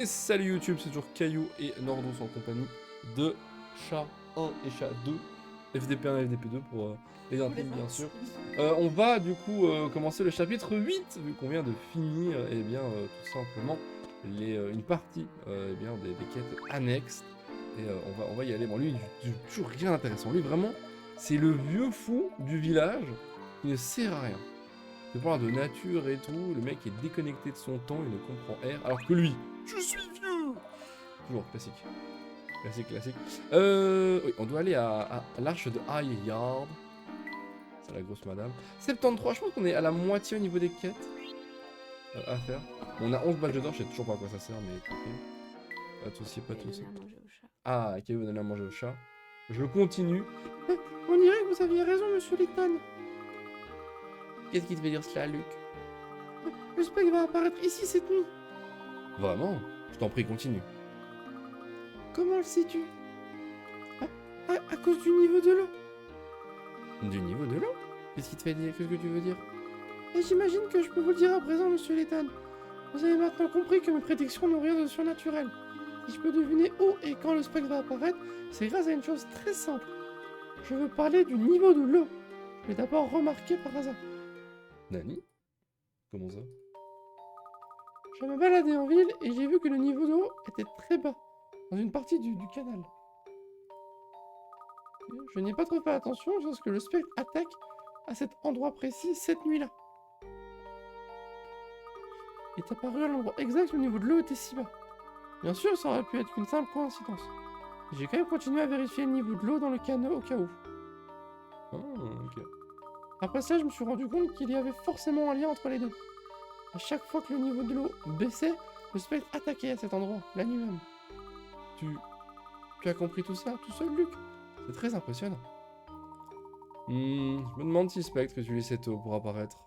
Et salut YouTube, c'est toujours Caillou et Nordos en compagnie de Chat 1 et Chat 2, FDP1 et FDP2 pour les intimes bien sûr. On va du coup commencer le chapitre 8, vu qu'on vient de finir tout simplement une partie des quêtes annexes. Et on va y aller. Bon, lui, il toujours rien d'intéressant. Lui, vraiment, c'est le vieux fou du village qui ne sert à rien. Il parle de nature et tout, le mec est déconnecté de son temps, il ne comprend R, alors que lui, je suis vieux. Toujours classique. Classique. Oui, on doit aller à l'arche de High Yard. C'est la grosse madame. 73, je pense qu'on est à la moitié au niveau des quêtes à faire. On a 11 badges d'or, je sais toujours pas à quoi ça sert, mais ok. Pas de soucis, pas de soucis. Ah, ok, vous donnez à manger au chat. Je continue. On dirait que vous aviez raison, monsieur Litton. Qu'est-ce qui te fait dire cela, Luc? Le spectre va apparaître ici cette nuit. Vraiment? Je t'en prie, continue. Comment le sais-tu? À cause du niveau de l'eau. Du niveau de l'eau? Qu'est-ce qui te fait dire? Qu'est-ce que tu veux dire? Et j'imagine que je peux vous le dire à présent, monsieur Lethan. Vous avez maintenant compris que mes prédictions n'ont rien de surnaturel. Si je peux deviner où et quand le spectre va apparaître, c'est grâce à une chose très simple. Je veux parler du niveau de l'eau. Je l'ai d'abord remarqué par hasard. Nani? Comment ça? Je me baladais en ville et j'ai vu que le niveau d'eau était très bas, dans une partie du canal. Je n'ai pas trop fait attention lorsque le spectre attaque à cet endroit précis cette nuit-là. Il est apparu à l'endroit exact où le niveau de l'eau était si bas. Bien sûr, ça aurait pu être qu'une simple coïncidence. J'ai quand même continué à vérifier le niveau de l'eau dans le canot au cas où. Ah, ok. Après ça, je me suis rendu compte qu'il y avait forcément un lien entre les deux. À chaque fois que le niveau de l'eau baissait, le spectre attaquait à cet endroit, la nuit même. Tu as compris tout ça, tout seul, Luc? C'est très impressionnant. Je me demande si Spectre utilise cette eau pour apparaître.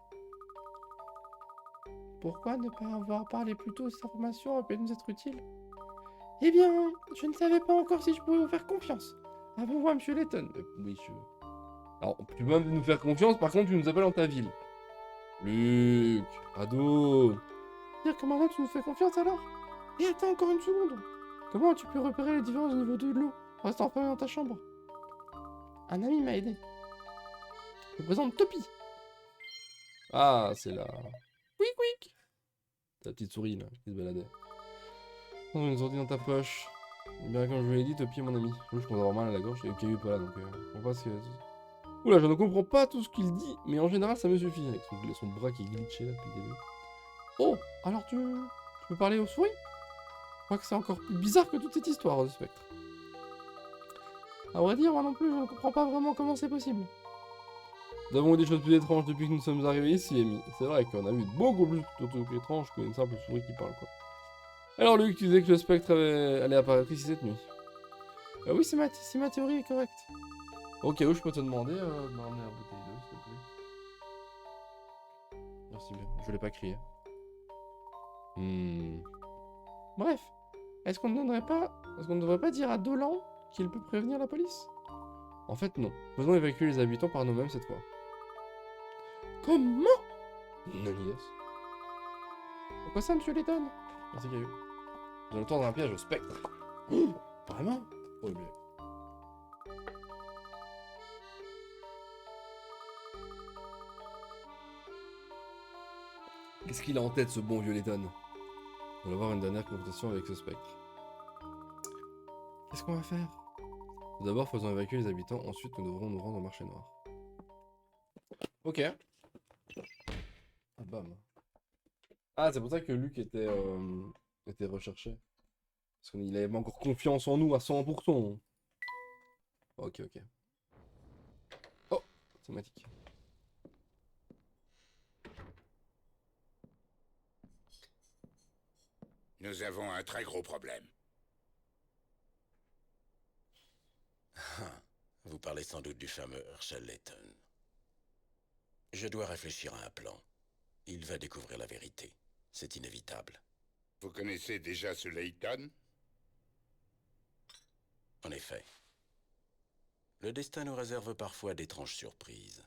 Pourquoi ne pas avoir parlé plus tôt? Cette information aurait pu nous être utile. Eh bien, je ne savais pas encore si je pouvais vous faire confiance. À vous voir, monsieur Letton. Oui, je... Alors, tu peux même nous faire confiance, par contre, tu nous appelles dans ta ville. Luc, ado. Dire que maintenant tu nous fais confiance alors? Et attends encore une seconde. Comment tu peux repérer les différences au niveau de l'eau en restant enfermé dans ta chambre? Un ami m'a aidé. Je vous présente Topi. Ah, c'est la... Quick. Ta petite souris, là, qui se baladait. Oh, une sortie dans ta poche. Et bien, comme je vous l'ai dit, Topi est mon ami. Je commence à avoir mal à la gorge et Caillou est pas là, donc... on voit ce que... Oula, je ne comprends pas tout ce qu'il dit, mais en général, ça me suffit. Avec son bras qui est glitché, là, depuis le début. Oh, alors tu peux parler aux souris? Je crois que c'est encore plus bizarre que toute cette histoire de spectre. À vrai dire, moi non plus, je ne comprends pas vraiment comment c'est possible. Nous avons eu des choses plus étranges depuis que nous sommes arrivés ici, Amy. C'est vrai qu'on a vu beaucoup plus de trucs étranges qu'une simple souris qui parle, quoi. Alors, Luc, tu disais que le spectre allait apparaître ici cette nuit. Oui, c'est ma théorie est correcte. Ok, où je peux te demander de m'emmener un bouteille d'eau, s'il te plaît. Merci bien, je voulais pas crier. Bref, est-ce qu'on ne devrait pas dire à Dolan qu'il peut prévenir la police? En fait, non. Faisons évacuer les habitants par nous-mêmes cette fois. Comment? Yes. Pourquoi ça, monsieur Letton? Merci, Caillou. Vous allez tendre un piège au spectre. Vraiment? Horrible. Qu'est-ce qu'il a en tête, ce bon vieux Letton? On va avoir une dernière confrontation avec ce spectre. Qu'est-ce qu'on va faire? Tout d'abord, faisons évacuer les habitants, ensuite nous devrons nous rendre au marché noir. Ok. Ah, bam. Ah, c'est pour ça que Luc était recherché. Parce qu'il avait encore confiance en nous à 100%. Ok. Oh, thématique. Nous avons un très gros problème. Vous parlez sans doute du fameux Herschel Layton. Je dois réfléchir à un plan. Il va découvrir la vérité. C'est inévitable. Vous connaissez déjà ce Layton? En effet. Le destin nous réserve parfois d'étranges surprises.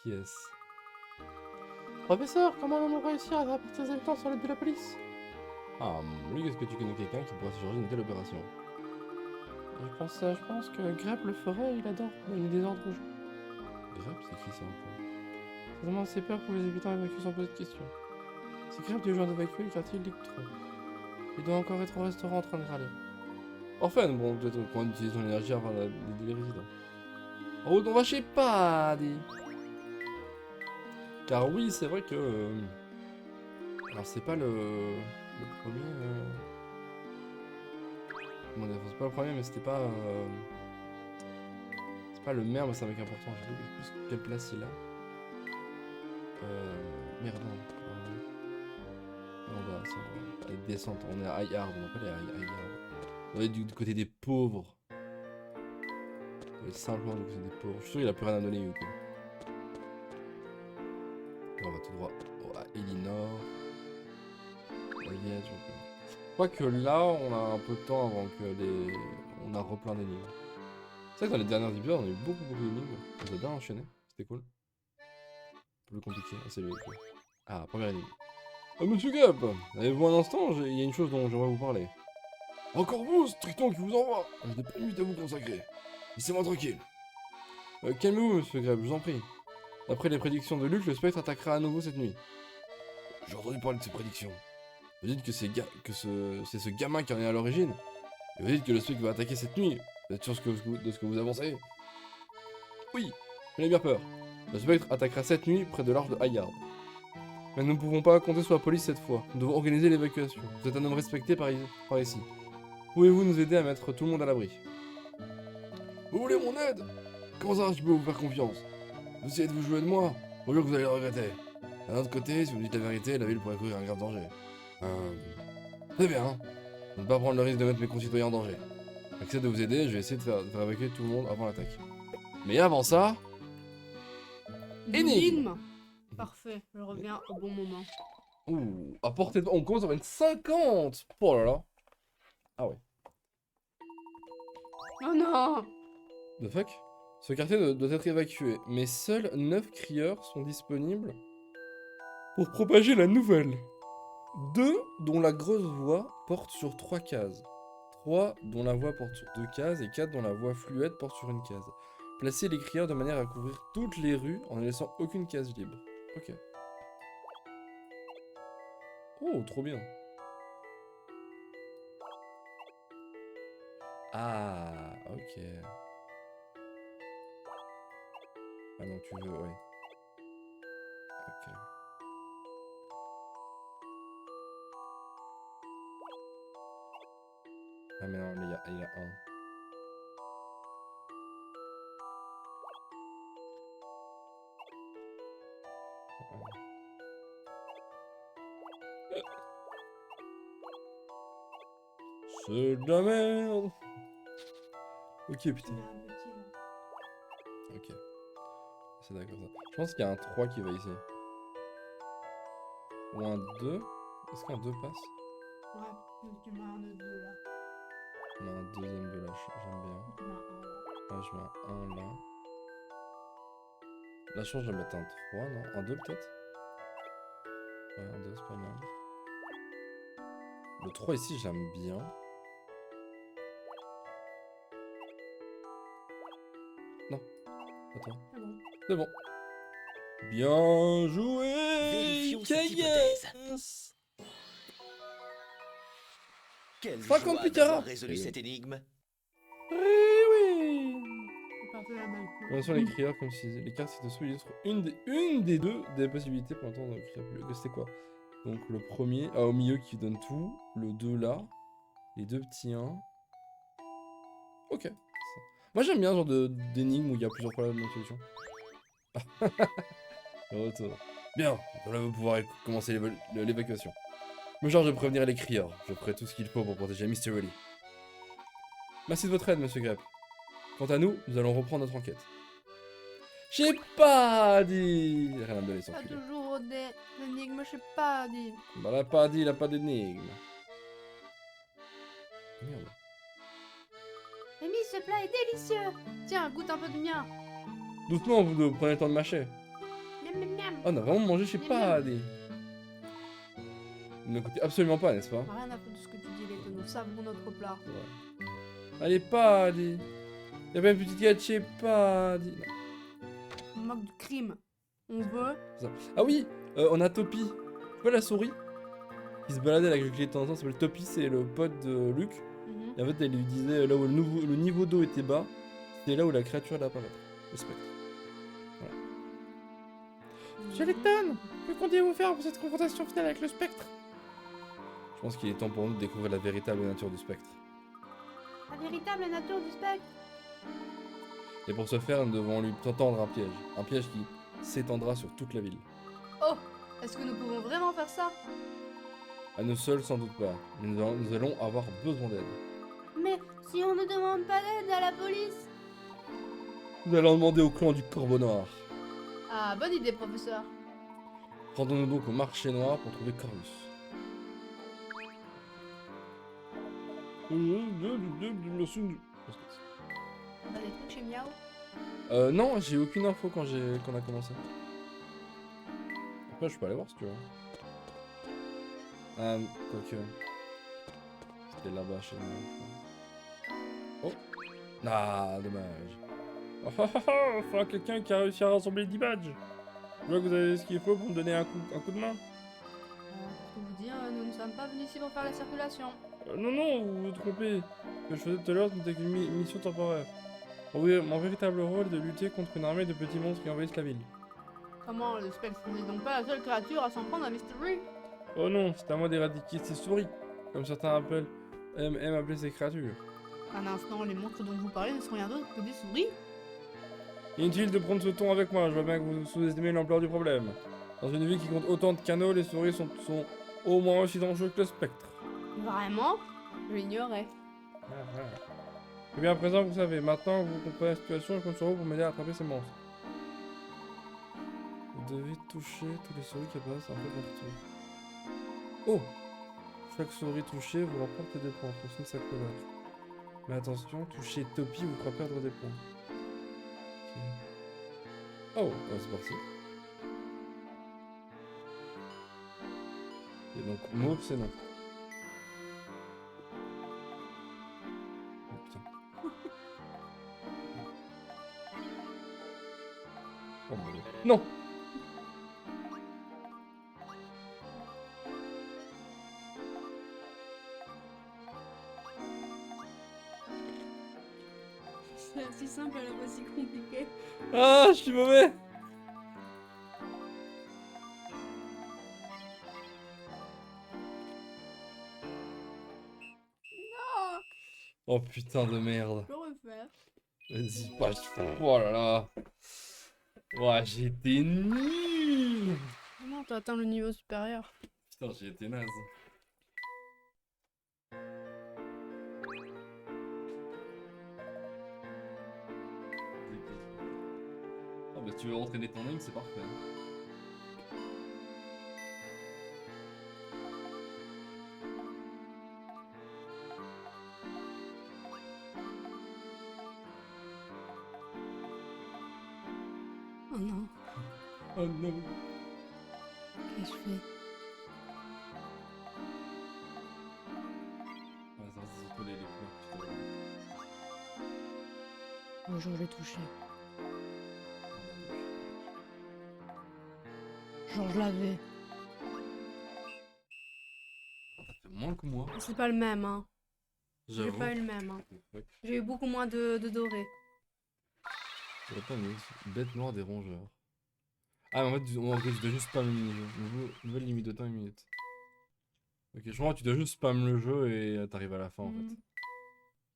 Qui est-ce? Professeur, comment allons-nous réussir à rapporter les habitants sur l'aide de la police? Ah, lui, est-ce que tu connais quelqu'un qui pourrait se charger d'une telle opération? Je pense que Grep le ferait, il adore donner des ordres aux gens. Grep, c'est qui ça encore? Ça demande assez peur pour les habitants évacués sans poser de questions. Si Grep du genre d'évacuer le quartier, il trop. Il doit encore être au restaurant en train de râler. Enfin, bon, peut-être qu'on va utiliser son énergie avant d'aider les résidents. En route, on va chez Paddy. Car oui, c'est vrai que... alors, c'est pas le premier... comment dire, c'est pas le premier, mais c'était pas... c'est pas le maire, mais c'est un mec important. Je sais plus quelle place il a. Merde, non. On va aller descendre. On est à High Yard, on va pas aller à High Yard. On va être du côté des pauvres. On va être simplement du côté des pauvres. Je suis sûr qu'il a plus rien à donner, Yuko. On va tout droit à Elinor. Je crois que là, on a un peu de temps avant que les... on a replein d'énigmes. C'est vrai que dans les derniers épisodes, on a eu beaucoup d'énigmes. On a bien enchaîné. C'était cool. Un peu plus compliqué. Ah, salut, Yuko. Ah, première énigme. Monsieur Gap, avez-vous un instant? Il y a une chose dont j'aimerais vous parler. Encore vous, ce triton qui vous envoie. Je n'ai pas une minute à vous consacrer. Laissez-moi tranquille. Calmez-vous, monsieur Gap, je vous en prie. D'après les prédictions de Luc, le spectre attaquera à nouveau cette nuit. J'ai entendu parler de ces prédictions. Vous dites que c'est ce gamin qui en est à l'origine. Et vous dites que le spectre va attaquer cette nuit. Vous êtes sûr de ce que vous avancez? Oui, j'en ai bien peur. Le spectre attaquera cette nuit près de l'arche de High Yard. Mais nous ne pouvons pas compter sur la police cette fois. Nous devons organiser l'évacuation. Vous êtes un homme respecté par ici. Pouvez-vous nous aider à mettre tout le monde à l'abri? Vous voulez mon aide? Comment ça, je peux vous faire confiance? Vous essayez de vous jouer de moi? Bonjour que vous allez le regretter. D'un autre côté, si vous me dites la vérité, la ville pourrait courir un grave danger. Très bien. Je ne pas prendre le risque de mettre mes concitoyens en danger. J'accepte de vous aider, je vais essayer de faire évacuer tout le monde avant l'attaque. Mais avant ça... énigme. Parfait, je reviens au bon moment. Ouh, à portée de... on commence à avoir une 50. Oh là là. Ah ouais. Oh non! The fuck? Ce quartier doit être évacué, mais seuls 9 crieurs sont disponibles pour propager la nouvelle. 2 dont la grosse voix porte sur 3 cases. 3 dont la voix porte sur 2 cases et 4 dont la voix fluette porte sur une case. Placez les crieurs de manière à couvrir toutes les rues en ne laissant aucune case libre. Ok. Oh, trop bien. Ah, ok. Ah non, tu veux, oui. Ok. Ah mais non, il y a un. C'est de la merde. Ok, putain. Ok. C'est d'accord ça. Je pense qu'il y a un 3 qui va ici. Ou un 2. Est-ce qu'un 2 passe? Ouais, tu mets un de deux là. On a un deuxième 2 là, j'aime bien. Tu mets un là. Là, je mets un là. Là, je pense que je vais mettre un 3, non? Un 2 peut-être? Ouais, un 2, c'est pas mal. Le 3 ici, j'aime bien. Non. Attends. C'est bon. C'est bon. Bien joué, Vérifions cette Kayens. hypothèse. Quelle 50 joie Picara. d'avoir résolu Oui. cette énigme. Oui. C'est parti la même chose. On sur les crieurs comme si les cartes ci-dessous illustrent une des deux des possibilités pour entendre le crieur plus. C'était quoi? Donc le premier, au milieu qui donne tout, le 2 là, les deux petits 1. Ok. Moi j'aime bien ce genre d'énigme où il y a plusieurs problèmes de solution. Retour. Bien, on va pouvoir commencer l'évacuation. Me charge de prévenir les crieurs. Je ferai tout ce qu'il faut pour protéger Mystery Lee. Merci de votre aide, monsieur Grep. Quant à nous, nous allons reprendre notre enquête. J'ai pas dit. Rien à me donner sans Pas filer. toujours des énigmes, je sais pas dit. Bah, il a pas dit, il a pas d'énigme. Merde. Amy, ce plat est délicieux. Tiens, goûte un peu de mien. Doucement, vous deux, prenez le temps de mâcher. Mais on a vraiment mangé chez Miam, Paradis. Ne coûtait absolument pas, n'est-ce pas? Rien à foutre de ce que tu dis, Layton. Nous savons notre plat. Ouais. Allez, Paradis. Y'a pas une petite gâte chez Paradis. Non. On moque du crime. On veut. Ah oui, on a Topi. Tu vois la souris qui se baladait avec Luc de temps en temps, ça s'appelle Topi, c'est le pote de Luc. Mhm. Et en fait, elle lui disait là où le niveau d'eau était bas, c'était là où la créature allait apparaître. Le spectre. Monsieur Layton, que comptez-vous faire pour cette confrontation finale avec le spectre? Je pense qu'il est temps pour nous de découvrir la véritable nature du spectre. La véritable nature du spectre. Et pour ce faire, nous devons lui tendre un piège. Un piège qui s'étendra sur toute la ville. Oh, est-ce que nous pouvons vraiment faire ça? À nous seuls, sans doute pas. Mais nous allons avoir besoin d'aide. Mais si on ne demande pas d'aide à la police? Nous allons demander au clan du Corbeau Noir. Ah, bonne idée, professeur. Rendons-nous donc au marché noir pour trouver Corvus. Merci. On a des trucs chez Miao? Non, j'ai aucune info quand a commencé. Après, je peux aller voir si tu veux. Ah, quoique. C'était là-bas chez nous, je crois. Oh! Ah, dommage. Oh oh oh oh! Enfin, quelqu'un qui a réussi à rassembler 10 badges. Je vois que vous avez ce qu'il faut pour me donner un coup de main. Pour vous dire, nous ne sommes pas venus ici pour faire la circulation. Non, non, vous vous trompez. Ce que je faisais tout à l'heure, ce n'était qu'une mission temporaire. Oui, mon véritable rôle est de lutter contre une armée de petits monstres qui envahissent la ville. Comment, le spectre n'est donc pas la seule créature à s'en prendre à Mystery? Oh non, c'est à moi d'éradiquer ces souris, comme certains aiment appeler ces créatures. Un instant, les monstres dont vous parlez ne sont rien d'autre que des souris? Inutile de prendre ce ton avec moi, je vois bien que vous sous-estimez l'ampleur du problème. Dans une ville qui compte autant de canaux, les souris sont au moins aussi dangereux que le spectre. Vraiment? Je l'ignorais. Eh bien à présent, vous savez, maintenant que vous comprenez la situation, je compte sur vous pour m'aider à attraper ces monstres. Vous devez toucher tous les souris qui apparaissent un peu partout. Oh! Chaque souris touchée vous rapporte des points en fonction de sa couleur. Mais attention, toucher Topi vous fera perdre des points. Ok. Oh, c'est parti. Et donc, mauve, c'est non. Oh putain. Oh mon dieu. Non! C'est si simple à la fois si compliqué. Ah, je suis mauvais! Oh putain de merde. Je peux refaire. Vas-y, pas. Oh là là. Ouais, j'ai été nul. Non, t'as atteint le niveau supérieur. Putain, j'ai été naze. Ah bah tu veux entraîner ton aim, c'est parfait. Oh non, Oh non. qu'est-ce que je fais? Ouais, ça c'est surtout les couleurs. Bonjour, je l'ai touché. Genre, je l'avais. T'as fait moins que moi. C'est pas le même, hein. J'ai J'avoue. pas eu le même, hein. Fuck. J'ai eu beaucoup moins de doré. J'aurais pas mis bête noire des rongeurs. Ah, mais en fait, tu dois juste spam le mini-jeu. Nouvelle limite de temps, 1 minute. Ok, je crois que tu dois juste spam le jeu et t'arrives à la fin en Mhm.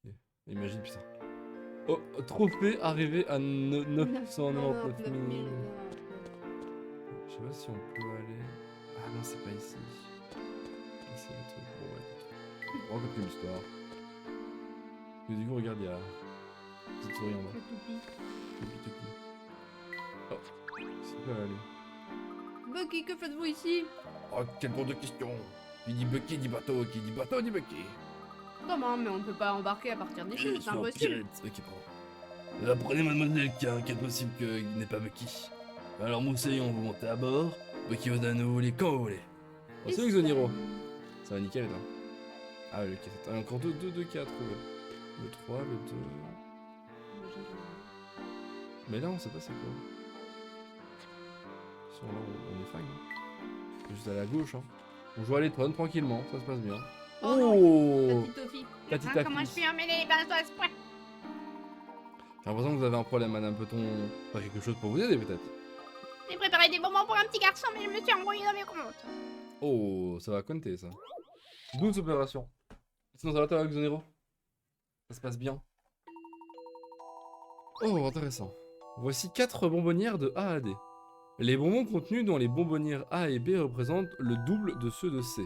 fait. Imagine, putain. Oh, trophée arrivé à 999 000. Je sais pas si on peut aller. Ah non, c'est pas ici. Ici le truc. Bon, ouais. On raconte l'histoire. Et du coup, regarde, il y a. Petite souris en bas. Le toupie. Topi. Oh, c'est pas aller. Bucky, que faites-vous ici? Oh, quelle drôle de question. Qui dit Bucky dit bateau, qui dit bateau dit Bucky. Comment? Mais on ne peut pas embarquer à partir d'ici, c'est impossible. Ok, pardon. Apprenez mademoiselle qu'il est possible qu'il n'est pas Bucky. Alors Mousseillon, vous montez à bord, qui vous donne où vous voulez, quand vous voulez. Oh, c'est où Xoniro? Ça va nickel là. Ah le 4. Ah, encore deux cas à trouver. Le 3, le 2. Mais là on sait pas c'est quoi. Ils sont là, on est fine. Hein. Juste à la gauche hein. On joue à l'étoile tranquillement, ça se passe bien. Oh, Petite Toffie. Petite Hein, Toffie. comment je suis emmêlée les pinceaux à ce point? J'ai l'impression que vous avez un problème, madame. Peut-on faire quelque chose pour vous aider, peut-être? J'ai préparé des bonbons pour un petit garçon, mais je me suis embrouillée dans mes comptes. Oh, ça va compter, ça. 12 opérations. Sinon, ça va, toi, Xoniro? Ça se passe bien. Oh, intéressant. Voici 4 bonbonnières de A à D. Les bonbons contenus dans les bonbonnières A et B représentent le double de ceux de C.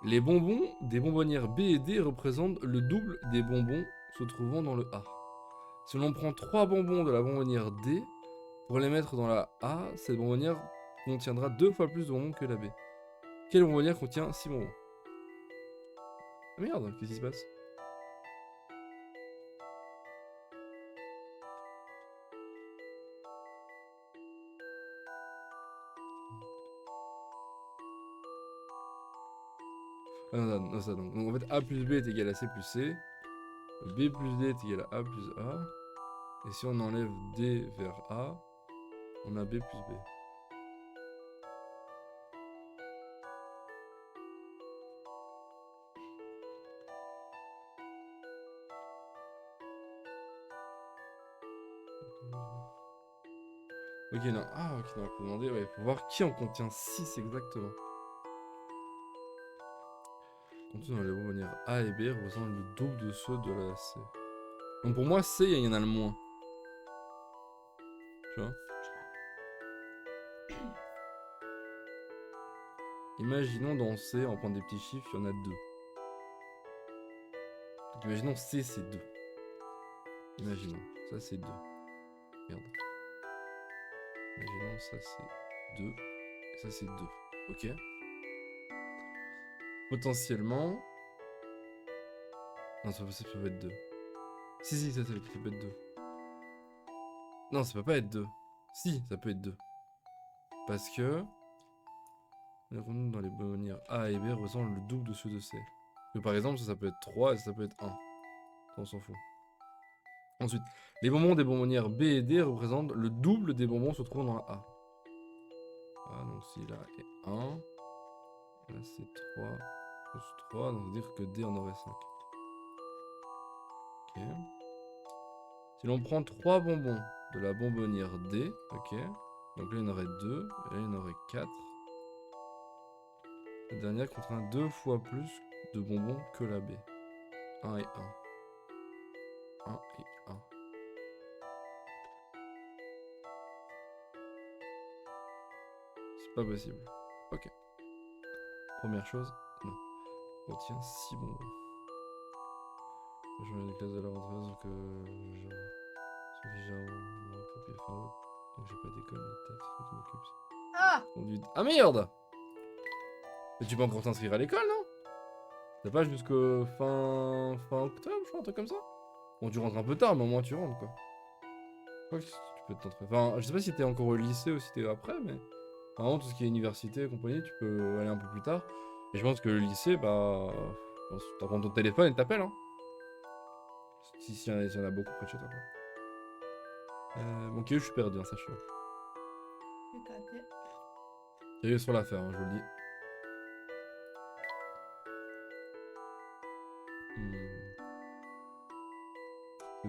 Les bonbons des bonbonnières B et D représentent le double des bonbons se trouvant dans le A. Si l'on prend 3 bonbons de la bonbonnière D, pour les mettre dans la A, cette bonbonnière contiendra 2 fois plus de bonbons que la B. Quelle bonbonnière contient 6 bonbons? Ah merde, qu'est-ce qui se passe? Ah non, non, ça donc. Donc en fait A plus B est égal à C plus C. B plus D est égal à A plus A. Et si on enlève D vers A, on a B plus B. Ok, non. Ah, ok, non, il faut demander, ouais, pour voir qui en contient 6 exactement. Contenu dans les bonbonnières A et B représentent le double de ceux de la C. Donc pour moi, C, il y en a le moins. Tu vois? Imaginons dans C, en prendre des petits chiffres, il y en a 2. Donc imaginons C, c'est 2. Imaginons, ça c'est 2. Merde. Imaginons ça c'est 2. Et ça c'est 2. Ok. Potentiellement... Non, ça peut pas être 2. Si, ça peut être 2. Non, ça peut pas être 2. Si, ça peut être 2. Parce que... Le contenu dans les bonbonnières A et B ressemble le double de ceux de C. Que par exemple, ça peut être 3 et ça peut être 1. Ça, on s'en fout. Ensuite, les bonbons des bonbonnières B et D représentent le double des bonbons se trouvant dans la A. Ah, donc si là est 1, là c'est 3 plus 3, donc ça veut dire que D en aurait 5. Ok. Si l'on prend 3 bonbons de la bonbonnière D, ok, donc là il y en aurait 2, et là il y en aurait 4. La dernière contient 2 fois plus de bonbons que la B. 1 et 1. 1 et 1. C'est pas possible. Ok. Première chose, non. On tient 6 bonbons. Je mets des classes de la rentrée, donc Sophie Jarreau, moi, papier fin août. Donc j'ai pas d'école, mais taf, c'est moi qui m'occupe. Ah! Conduite. Ah merde! Mais tu peux encore t'inscrire à l'école, non? T'as pas jusqu'au fin octobre, je crois, un truc comme ça? Bon, tu rentres un peu tard, mais au moins tu rentres, quoi. Je crois que tu peux t'inscrire. Enfin, je sais pas si t'es encore au lycée ou si t'es après, mais... Vraiment, tout ce qui est université et compagnie, tu peux aller un peu plus tard. Et je pense que le lycée, bah... Tu prends ton téléphone et t'appelles, hein. S'il y en a beaucoup près de chez toi, quoi. Bon, ok, je suis perdu, hein, sache-le. Il y sur l'affaire, hein, je vous le dis.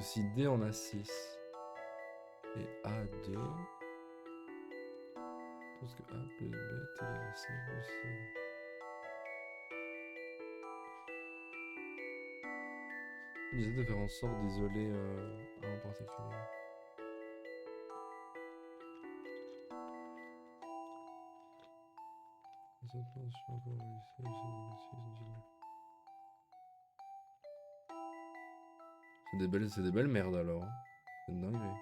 Si D en a 6 et A2, parce que A plus B est égal à C plus C. J'essaie de faire en sorte d'isoler un en particulier. C'est des belles merdes alors. Hein. C'est une dinguerie.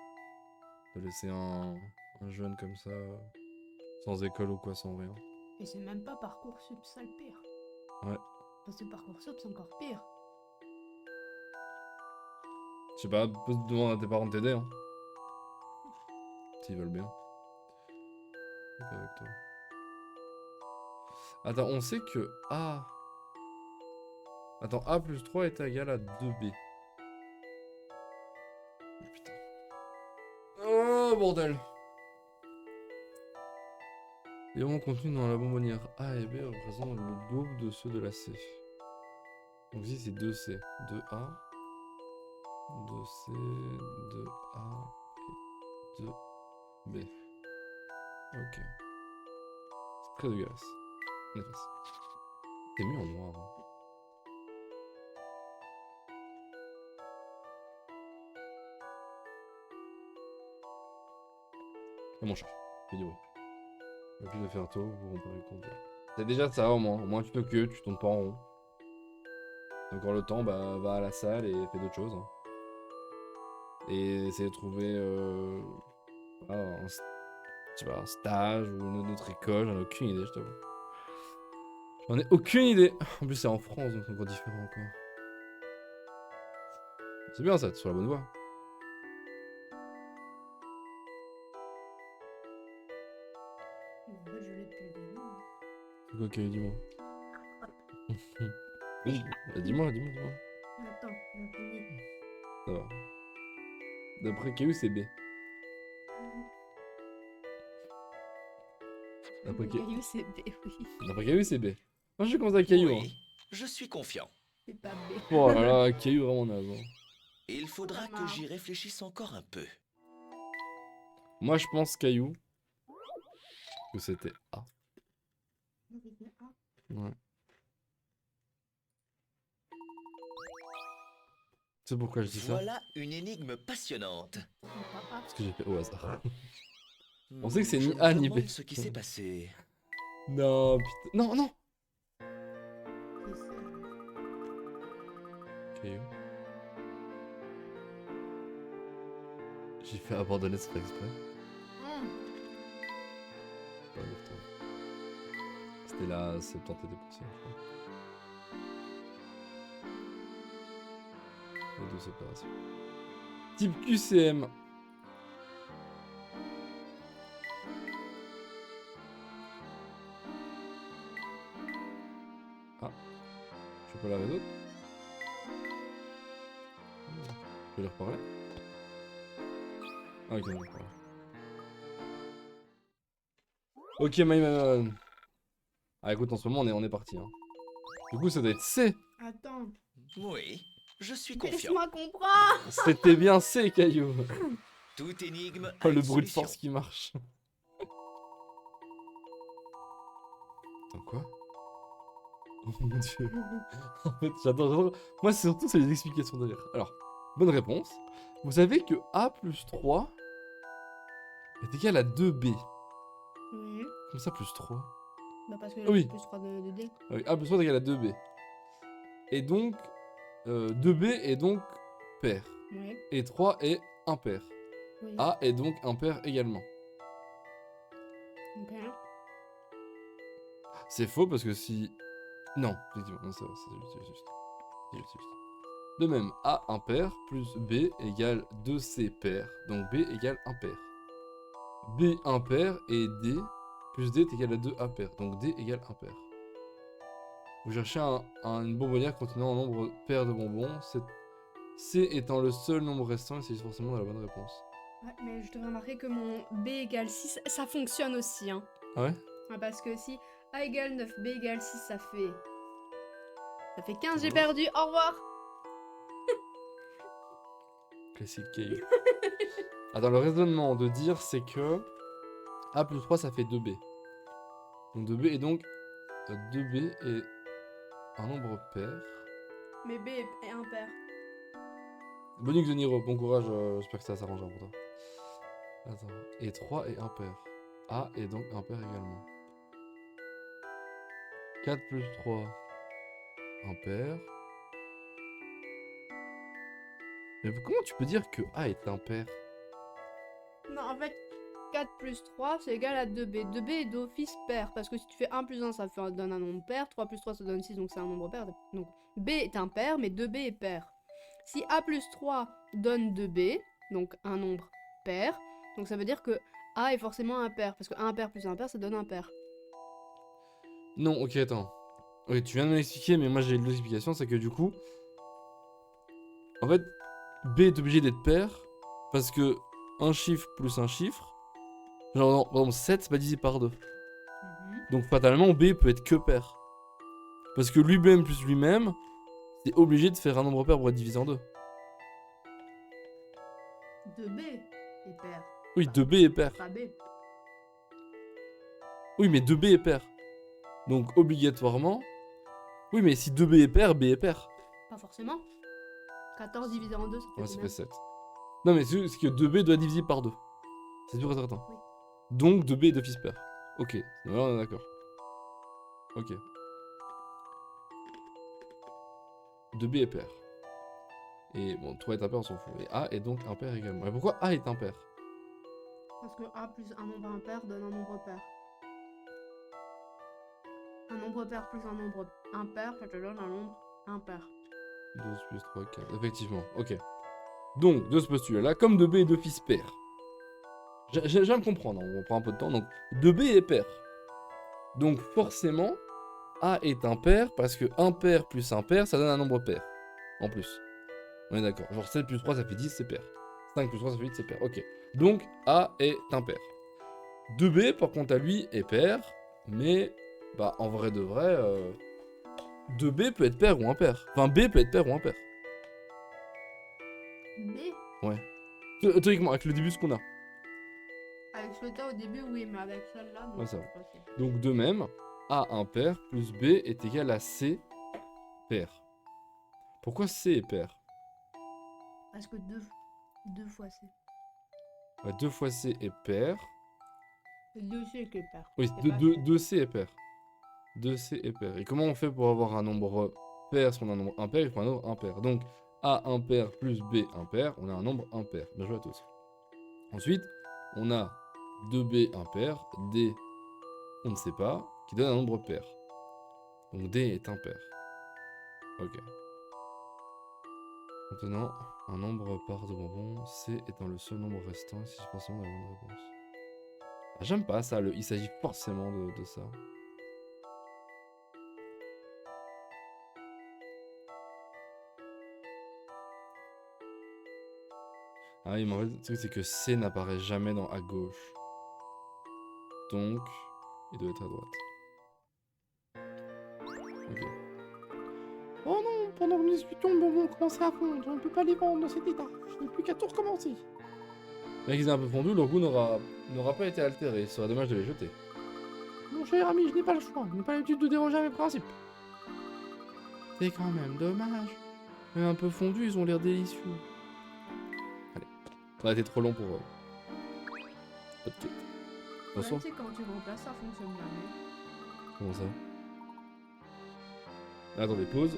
De laisser un jeune comme ça, sans école ou quoi, sans rien. Et c'est même pas Parcoursup, ça le pire. Ouais. Parce que Parcoursup, c'est encore pire. Je sais pas, peux demander à tes parents de t'aider. Hein. S'ils veulent bien. D'accord avec toi. Attends, on sait que A... Attends, A plus 3 est égal à 2B. Oh, putain. Oh, bordel. Les moments contenus dans la bonbonnière A et B représentent le double de ceux de la C. Donc ici, c'est 2C. 2A. 2C, 2A et 2B. Ok. C'est très dégueulasse. Néfaste. C'est mieux en noir. Hein. Ah, mon chat. Fais du bruit. Le plus de faire tôt, vous rompez le compte. C'est déjà ça au moins. Au moins tu t'occupes, tu tournes pas en rond. Encore le temps, bah va à la salle et fais d'autres choses. Hein. Et essaie de trouver je sais pas, un stage ou une autre école, j'en ai aucune idée, je t'avoue. J'en ai aucune idée. En plus c'est en France, donc c'est encore différent encore. C'est bien ça, t'es sur la bonne voie. En fait, je l'ai depuis le début. C'est quoi Caillou, dis-moi. Oui, bah, dis-moi. Attends, on finit. Ça va. D'après Caillou, c'est B. D'après Caillou, Caillou, c'est B, oui. D'après Caillou, c'est B. Moi, je commence à Caillou. Oui, Hein. je suis confiant. C'est pas B. Oh là là, Caillou vraiment naze. Hein. Il faudra Ça que marche. j'y réfléchisse encore un peu. Moi, je pense Caillou. Que c'était A. Ouais. C'est pourquoi je dis ça. Voilà une énigme passionnante. Parce que j'ai fait au hasard. Hmm, On sait que c'est je ni me A ni B. demande ce qui s'est passé. Non, putain. Non, non. Caillou. J'ai fait abandonner ce fait exprès. Pas avec toi. C'était la 70 des poussières, je crois. Les deux opérations. Type QCM. Ah. Je peux la résoudre. Je peux lui reparler. Ah ok, on va reparler. Ok, my. Ah écoute, en ce moment on est parti. Hein. Du coup, ça doit être C. Attends. Oui, je suis confiant. Laisse-moi comprendre. C'était bien C, Caillou. Toute énigme a Oh, le une bruit de solution. force qui marche. Attends, quoi? Oh mon dieu. En fait, j'adore. Moi, c'est surtout c'est les explications derrière. Alors, bonne réponse. Vous savez que A plus 3 est égal à 2B. Oui. Comme ça, plus 3. Bah parce que Oui. j'ai plus 3 de D. Ah oui, A plus 3 est égal à 2B. Et donc, 2B est donc pair. Oui. Et 3 est impair. Oui. A est donc impair également. Ok. C'est faux parce que si... Non, effectivement, non, c'est vrai, c'est juste. C'est juste. De même, A impair plus B égale 2C pair. Donc B égale impair. B impair et D plus D est égal à 2A pair. Donc D égale impair. Vous cherchez une bonbonnière contenant un nombre pair de bonbons. C étant le seul nombre restant et c'est forcément dans la bonne réponse. Ouais, mais je devrais remarquer que mon B égale 6, ça fonctionne aussi, hein. Ah ouais? Ouais, parce que si A égale 9, B égale 6, ça fait... Ça fait 15, j'ai Ouais. perdu, au revoir. Classique Caillou. Attends, le raisonnement de dire c'est que A plus 3 ça fait 2B. Donc 2B est donc 2B est un nombre pair. Mais B est impair. Bonux de Niro, bon courage, j'espère que ça s'arrangera pour toi. Attends, et 3 est impair. A est donc impair également. 4 plus 3, impair. Mais comment tu peux dire que A est impair? Non, en fait, 4 plus 3, c'est égal à 2B. 2B est d'office pair, parce que si tu fais 1 plus 1, ça donne un nombre pair. 3 plus 3, ça donne 6, donc c'est un nombre pair. Donc B est impair, mais 2B est pair. Si A plus 3 donne 2B, donc un nombre pair, donc ça veut dire que A est forcément impair, parce que un pair plus un pair, ça donne un pair. Non, ok, attends. Ok, tu viens de me l'expliquer, mais moi j'ai l'autre explication, c'est que du coup, en fait, B est obligé d'être pair, parce que un chiffre plus un chiffre, genre, non, par exemple, 7, c'est pas divisé par 2. Donc fatalement, B peut être que pair. Parce que lui-même plus lui-même, c'est obligé de faire un nombre pair pour être divisé en 2. 2B est pair, Oui, 2B est pair. pas B. Oui, mais 2B est pair. Donc obligatoirement... Oui, mais si 2B est pair, B est pair. Pas forcément. 14 divisé en 2, ça fait Ouais, ça combien? fait 7. Non, mais c'est que 2B doit diviser par 2. C'est sûr et certain. Oui. Donc 2B est d'office pair. Ok, voilà, on est d'accord. Ok. 2B est pair. Et bon, 3 est impair, on s'en fout. Et A est donc impair également. Mais pourquoi A est impair? Parce que A plus un nombre impair donne un nombre pair. Un nombre pair plus un nombre impair, ça te donne un nombre impair. 12 plus 3, 4. Effectivement, ok. Donc, de ce postulat-là, comme 2B est d'office pair. J'aime comprendre, hein, on prend un peu de temps. Donc, 2B est pair. Donc, forcément, A est impair parce que impair plus impair, ça donne un nombre pair. En plus. On est d'accord. Genre 7 plus 3, ça fait 10, c'est pair. 5 plus 3, ça fait 8, c'est pair. Ok. Donc, A est impair. 2B, par contre, à lui, est pair. Mais, bah, en vrai de vrai, 2B peut être pair ou impair. Enfin, B peut être pair ou impair. B, Théoriquement, avec le début, ce qu'on a. avec ce tas au début, oui, mais avec celle-là, non. Ouais, ça. c'est pas possible. Donc, de même, A impair plus B est égal à C pair. Pourquoi C est pair? Parce que 2 fois C. 2 fois C est pair. C'est 2C qui est pair. Oui, C'est pas 2C est pair. 2C est pair. Et comment on fait pour avoir un nombre pair si on a un nombre impair? Il faut un nombre impair. Donc, A impair plus B impair, on a un nombre impair. Bien joué à tous. Ensuite, on a 2B impair, D, on ne sait pas, qui donne un nombre pair. Donc D est impair. Ok. Maintenant, un nombre par de bonbons, C étant le seul nombre restant, si je pense forcément la bonne réponse. Ah, j'aime pas ça, il s'agit forcément de ça. Ah oui, mais en fait, le truc c'est que C n'apparaît jamais à gauche. Donc, il doit être à droite. Ok. Oh non, pendant que nous discutons, le bonbon commence à fondre. On ne peut pas les vendre dans cet état. Je n'ai plus qu'à tout recommencer. Bien qu'ils aient un peu fondu, leur goût n'aura pas été altéré. Ce serait dommage de les jeter. Mon cher ami, je n'ai pas le choix. Je n'ai pas l'habitude de déroger à mes principes. C'est quand même dommage. Mais un peu fondus, ils ont l'air délicieux. Allez. Ça a été trop long pour pas de quête. Ouais, Attention. tu sais, quand tu remplaces, ça fonctionne bien. Comment ça? Attendez, pause.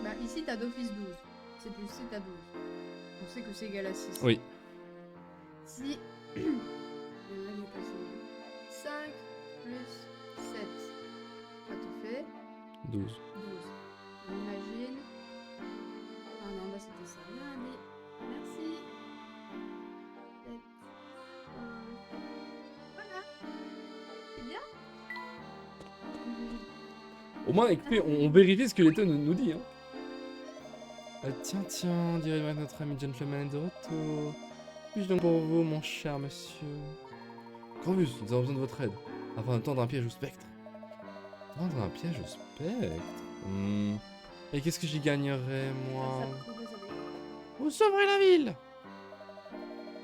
Bah, ici, t'as d'office 12. C'est plus C, t'as 12. On sait que c'est égal à 6. Oui. Si. Il y en a qui est passé. 5 plus 7. Ça te fait 12. 12. On imagine. Ah non, là c'était ça. Là, mais. Merci. 7. Voilà. C'est bien. Au moins, écoutez, on vérifie ce que l'État nous dit. Hein. Tiens, dirait notre ami gentleman est de retour. Puis-je donc pour vous, mon cher monsieur? Corvus, nous avons besoin de votre aide, afin de tendre un piège au spectre. Tendre un piège au spectre? Et qu'est-ce que j'y gagnerais, moi? Vous sauverez la ville!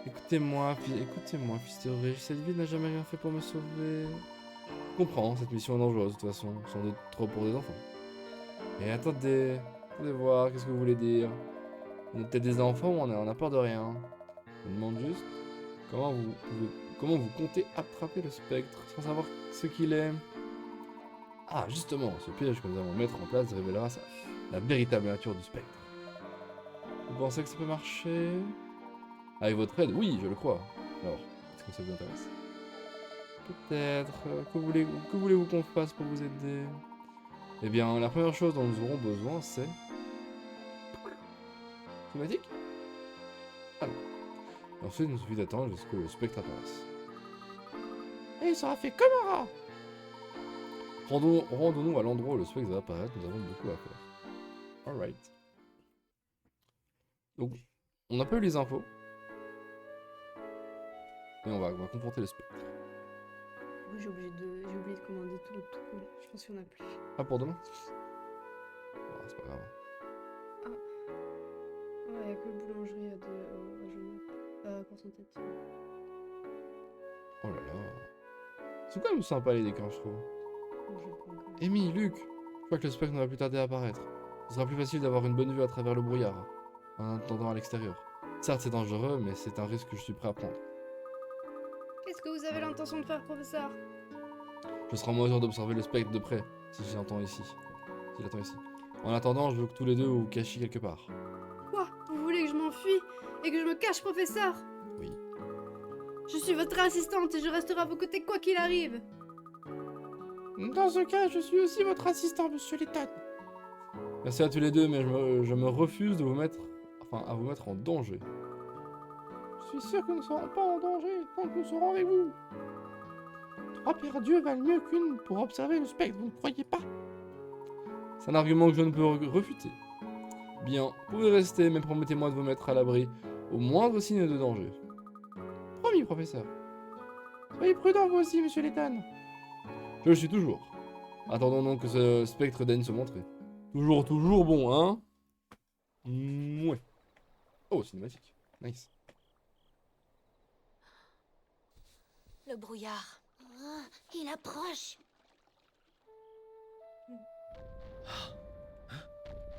Écoutez-moi, fils de riche, cette ville n'a jamais rien fait pour me sauver. Je comprends, cette mission est dangereuse de toute façon, sans doute trop pour des enfants. Et attendez voir, qu'est-ce que vous voulez dire? On est peut-être des enfants ou on a peur de rien. Je me demande juste comment vous comptez attraper le spectre sans savoir ce qu'il est. Ah, justement, ce piège que nous allons mettre en place révélera la véritable nature du spectre. Vous pensez que ça peut marcher? Avec votre aide, oui, je le crois. Alors, est-ce que ça vous intéresse? Peut-être. Que voulez-vous qu'on fasse pour vous aider? Eh bien, la première chose dont nous aurons besoin, c'est... Thématique? Allez. Ensuite, il nous suffit d'attendre jusqu'à ce que le spectre apparaisse. Et il sera fait comme un rat. Rendons-nous à l'endroit où le spectre va apparaître, nous avons beaucoup à faire. Alright. Donc, on n'a pas eu les infos. Et on va confronter le spectre. Oui, j'ai oublié de commander tout. Je pense qu'il n'y en a plus. Ah, pour demain? C'est pas grave. Ouais, il n'y a que le boulangerie à Genève. Porte-en-tête. Oh là là. C'est quand même sympa les décors, je trouve. Je vais prendre quand même. Amy, Luc, je crois que le spectre ne va plus tarder à apparaître. Ce sera plus facile d'avoir une bonne vue à travers le brouillard, en attendant à l'extérieur. Certes, c'est dangereux, mais c'est un risque que je suis prêt à prendre. Qu'est-ce que vous avez l'intention de faire, professeur? Je serai en mesure d'observer le spectre de près, si j'attends ici. En attendant, je veux que tous les deux vous cachiez quelque part. Quoi? Vous voulez que je m'enfuis et que je me cache, professeur? Oui. Je suis votre assistante et je resterai à vos côtés quoi qu'il arrive. Dans ce cas, je suis aussi votre assistant, monsieur Letton. Merci à tous les deux, mais je me refuse de vous mettre... à vous mettre en danger. Je suis sûr que nous ne serons pas en danger tant que nous serons avec vous. 3 pierres Dieu valent mieux qu'une pour observer le spectre, vous ne croyez pas? C'est un argument que je ne peux refuter. Bien, vous pouvez rester, mais promettez-moi de vous mettre à l'abri au moindre signe de danger. Promis, professeur. Soyez prudent vous aussi, monsieur Letton. Je le suis toujours. Attendons donc que ce spectre daigne se montrer. Toujours bon, hein? Mouais. Oh, cinématique. Nice. Le brouillard. Il approche.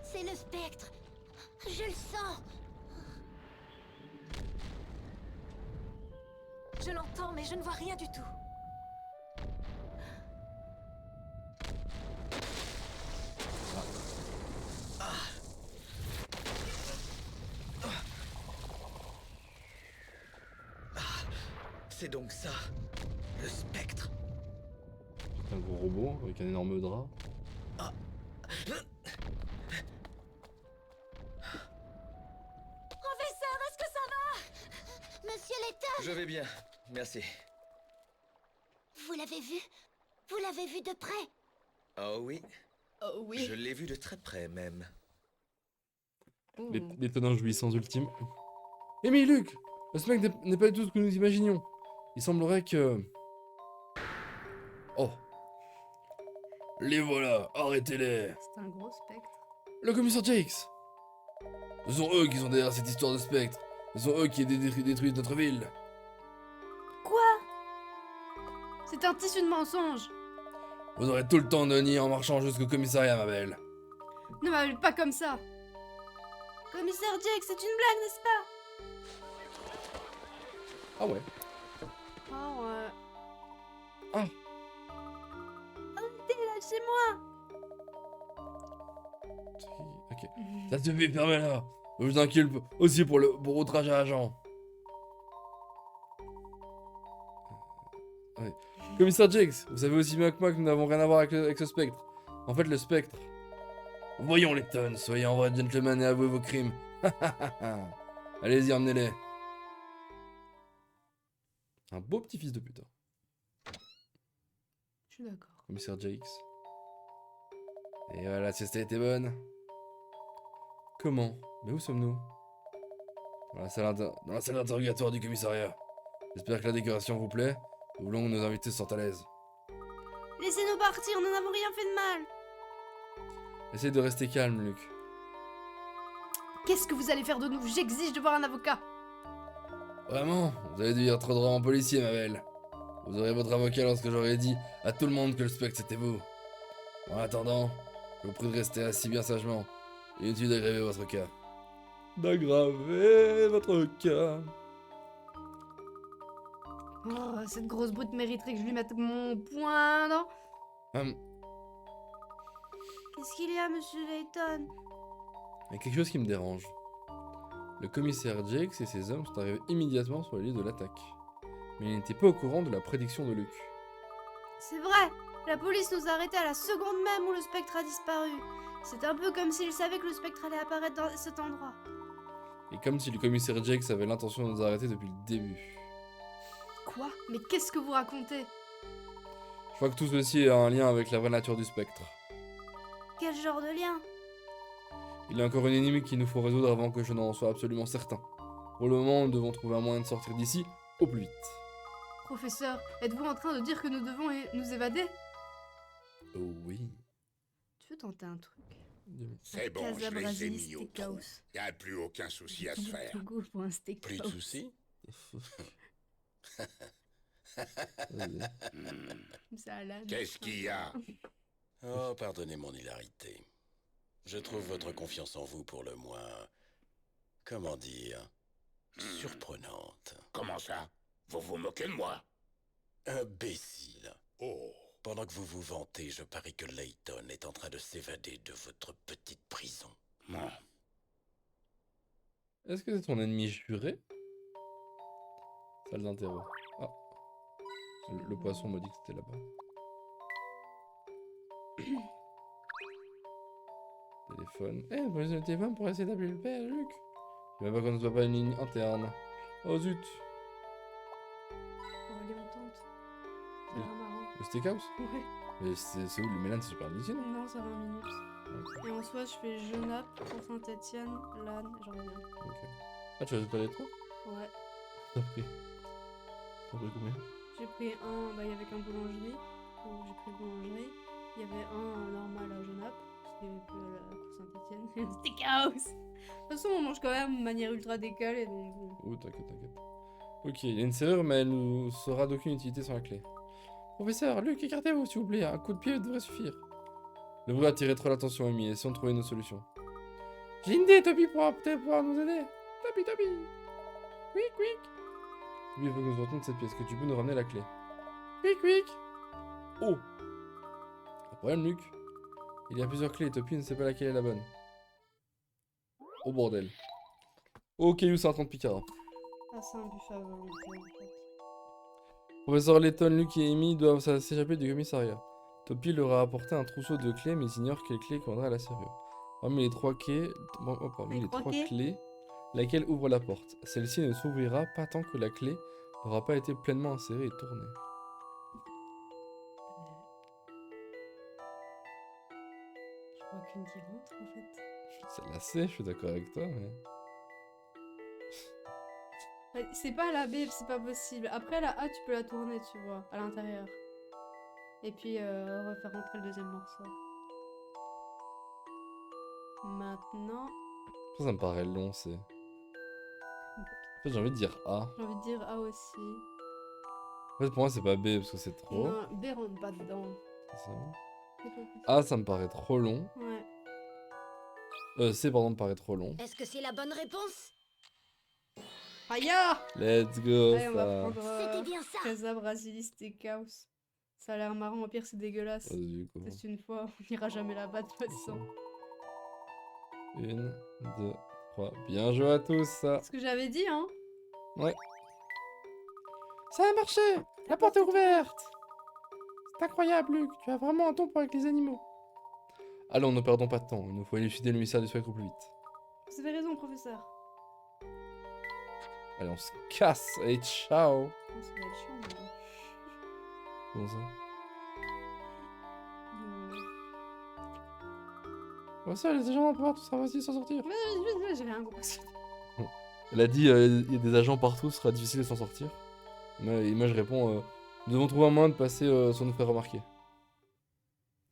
C'est le spectre. Je le sens. Je l'entends, mais je ne vois rien du tout. C'est donc ça, le spectre. C'est un gros robot avec un énorme drap. Professeur, est-ce que ça va? Monsieur Letton, Je vais bien, merci. vous l'avez vu? Vous l'avez vu de près? Oh oui, Oh oui. je l'ai vu de très près même. L'étonnant jouissance ultime. Amy, Luc, le spectre n'est pas du tout ce que nous imaginions. Il semblerait que... Oh. Les voilà, arrêtez-les. C'est un gros spectre. Le commissaire Jakes. Ce sont eux qui sont derrière cette histoire de spectre. Ce sont eux qui détruisent notre ville. Quoi? C'est un tissu de mensonges. Vous aurez tout le temps de nier en marchant jusqu'au commissariat, ma belle. Ne m'appelle pas comme ça. Commissaire Jake, c'est une blague, n'est-ce pas? Ah ouais. Ah ouais. Ah. Arrêtez, lâchez-moi. Ok. Ça suffit, fermez-la. Je vous inquiète aussi pour outrage à agent. Ouais. Commissaire Jakes, vous savez aussi bien que moi que nous n'avons rien à voir avec ce spectre. En fait, le spectre... Voyons les tonnes, soyez un vrai gentleman et avouez vos crimes. Allez-y, emmenez-les. Un beau petit fils de putain. Je suis d'accord. Commissaire Jakes. Et voilà, la sieste était bonne. Comment? Mais où sommes-nous? Dans la salle d'interrogatoire du commissariat. J'espère que la décoration vous plaît. Nous voulons que nos invités se sentent à l'aise. Laissez-nous partir, nous n'avons rien fait de mal. Essayez de rester calme, Luc. Qu'est-ce que vous allez faire de nous? J'exige de voir un avocat. Vraiment? Vous avez dû dire trop droit en policier, ma belle. Vous aurez votre avocat lorsque j'aurai dit à tout le monde que le spectre c'était vous. En attendant, je vous prie de rester assis bien sagement. Inutile d'aggraver votre cas. D'aggraver votre cas. Oh, cette grosse brute mériterait que je lui mette mon poing dans... Qu'est-ce qu'il y a, monsieur Layton? Il y a quelque chose qui me dérange. Le commissaire Jakes et ses hommes sont arrivés immédiatement sur le lieu de l'attaque. Mais ils n'étaient pas au courant de la prédiction de Luc. C'est vrai. La police nous a arrêtés à la seconde même où le spectre a disparu. C'est un peu comme s'ils savaient que le spectre allait apparaître dans cet endroit. Et comme si le commissaire Jakes avait l'intention de nous arrêter depuis le début. Quoi? Mais qu'est-ce que vous racontez? Je crois que tout ceci a un lien avec la vraie nature du spectre. Quel genre de lien? Il y a encore une énigme qu'il nous faut résoudre avant que je n'en sois absolument certain. Pour le moment, nous devons trouver un moyen de sortir d'ici au plus vite. Professeur, êtes-vous en train de dire que nous devons nous évader? Oh oui. Tu veux tenter un truc? C'est bon, je les ai mis au trou. Y a plus aucun souci à se faire. Togo pour un steakhouse. Plus de soucis? Vas-y. Salade. Qu'est-ce qu'il y a? Oh, pardonnez mon hilarité. Je trouve votre confiance en vous pour le moins... Comment dire... surprenante. Comment ça? Vous vous moquez de moi? Imbécile. Oh. Pendant que vous vous vantez, je parie que Layton est en train de s'évader de votre petite prison. Non. Est-ce que c'est ton ennemi juré? Salle d'interro. Ah. Le poisson m'a dit que c'était là-bas. Téléphone. Eh, vous prenez le téléphone pour essayer d'appeler le père, Luc. Je sais même pas qu'on ne soit pas une ligne interne. Oh zut. On va aller en tente. Ça a l'air marrant. Le steakhouse? Ouais. Mais c'est où? Le Mélan, c'est super difficile, non? Non, ça va 20 minutes. Et en soi, je fais Genappe pour Saint-Etienne, Lannes, et j'en reviens. Ok. Ah, tu vas pas les trois? Ouais. T'as pris. T'as pris combien? J'ai pris un, bah, il y avait qu'un boulangerie. Donc j'ai pris boulangerie. Il y avait un normal à Genappe. Parce qu'il y avait plus à la cour Saint-Etienne. Et un steakhouse! De toute façon, on mange quand même de manière ultra décalée, donc bon. Oh, t'inquiète, t'inquiète. Ok, il y a une serrure, mais elle nous sera d'aucune utilité sans la clé. Professeur, Luc, écartez-vous, s'il vous plaît. Un coup de pied devrait suffire. Le bruit a attiré trop l'attention, Amy. Essayons de trouver une autre solution. J'ai une idée, Toby pourra peut-être pouvoir nous aider. Toby! Quick! Toby, il faut que nous sortions de cette pièce. Que tu peux nous ramener la clé? Quick! Oh! Un problème, Luc. Il y a plusieurs clés et Toby ne sait pas laquelle est la bonne. Oh bordel. Oh, Caillou 130 Picard. Ah, c'est un buffet à volonté en fait. Professeur Layton, Luke et Amy doivent s'échapper du commissariat. Toby leur a apporté un trousseau de clés, mais ils ignorent quelle clé correspondra à la serrure. Parmi les trois clés, laquelle ouvre la porte. Celle-ci ne s'ouvrira pas tant que la clé n'aura pas été pleinement insérée et tournée. Je crois qu'une qui rentre en fait. C'est la C, je suis d'accord avec toi, mais... Ouais, c'est pas la B, c'est pas possible. Après la A, tu peux la tourner, tu vois, à l'intérieur. Et puis refaire rentrer le deuxième morceau. Maintenant, Ça me paraît long, c'est... En fait, j'ai envie de dire A. j'ai envie de dire A aussi. En fait, pour moi, c'est pas B, parce que c'est trop. Non, B rentre pas dedans. C'est ça. C'est pas possible. A, ça me paraît trop long. Ouais. C, pardon, me paraît trop long. Est-ce que c'est la bonne réponse? Aïe! Let's go, Allez, on va ça. C'était prendre bien ça. Casa Brasilis Steakhouse. Ça a l'air marrant, au pire c'est dégueulasse. Vas-y, comment Teste une fois, on ira jamais là-bas de toute façon. 1, 2, 3. Bien joué à tous, ça. C'est ce que j'avais dit, hein? Ça a marché. La porte est ouverte. C'est incroyable, Luc. Tu as vraiment un don pour avec les animaux. Allons, ne perdons pas de temps. Il nous faut élucider le mystère du spectre au plus vite. Vous avez raison, professeur. Allez, on se casse. Et ciao. Oh, ça va être chiant, mais bon. Comment ça? Hmm. Oh, ça, les agents vont pouvoir tout ça facile s'en sortir. J'ai rien compris. Elle a dit il y a des agents partout, ce sera difficile de s'en sortir. Et moi je réponds nous devons trouver un moyen de passer sans nous faire remarquer.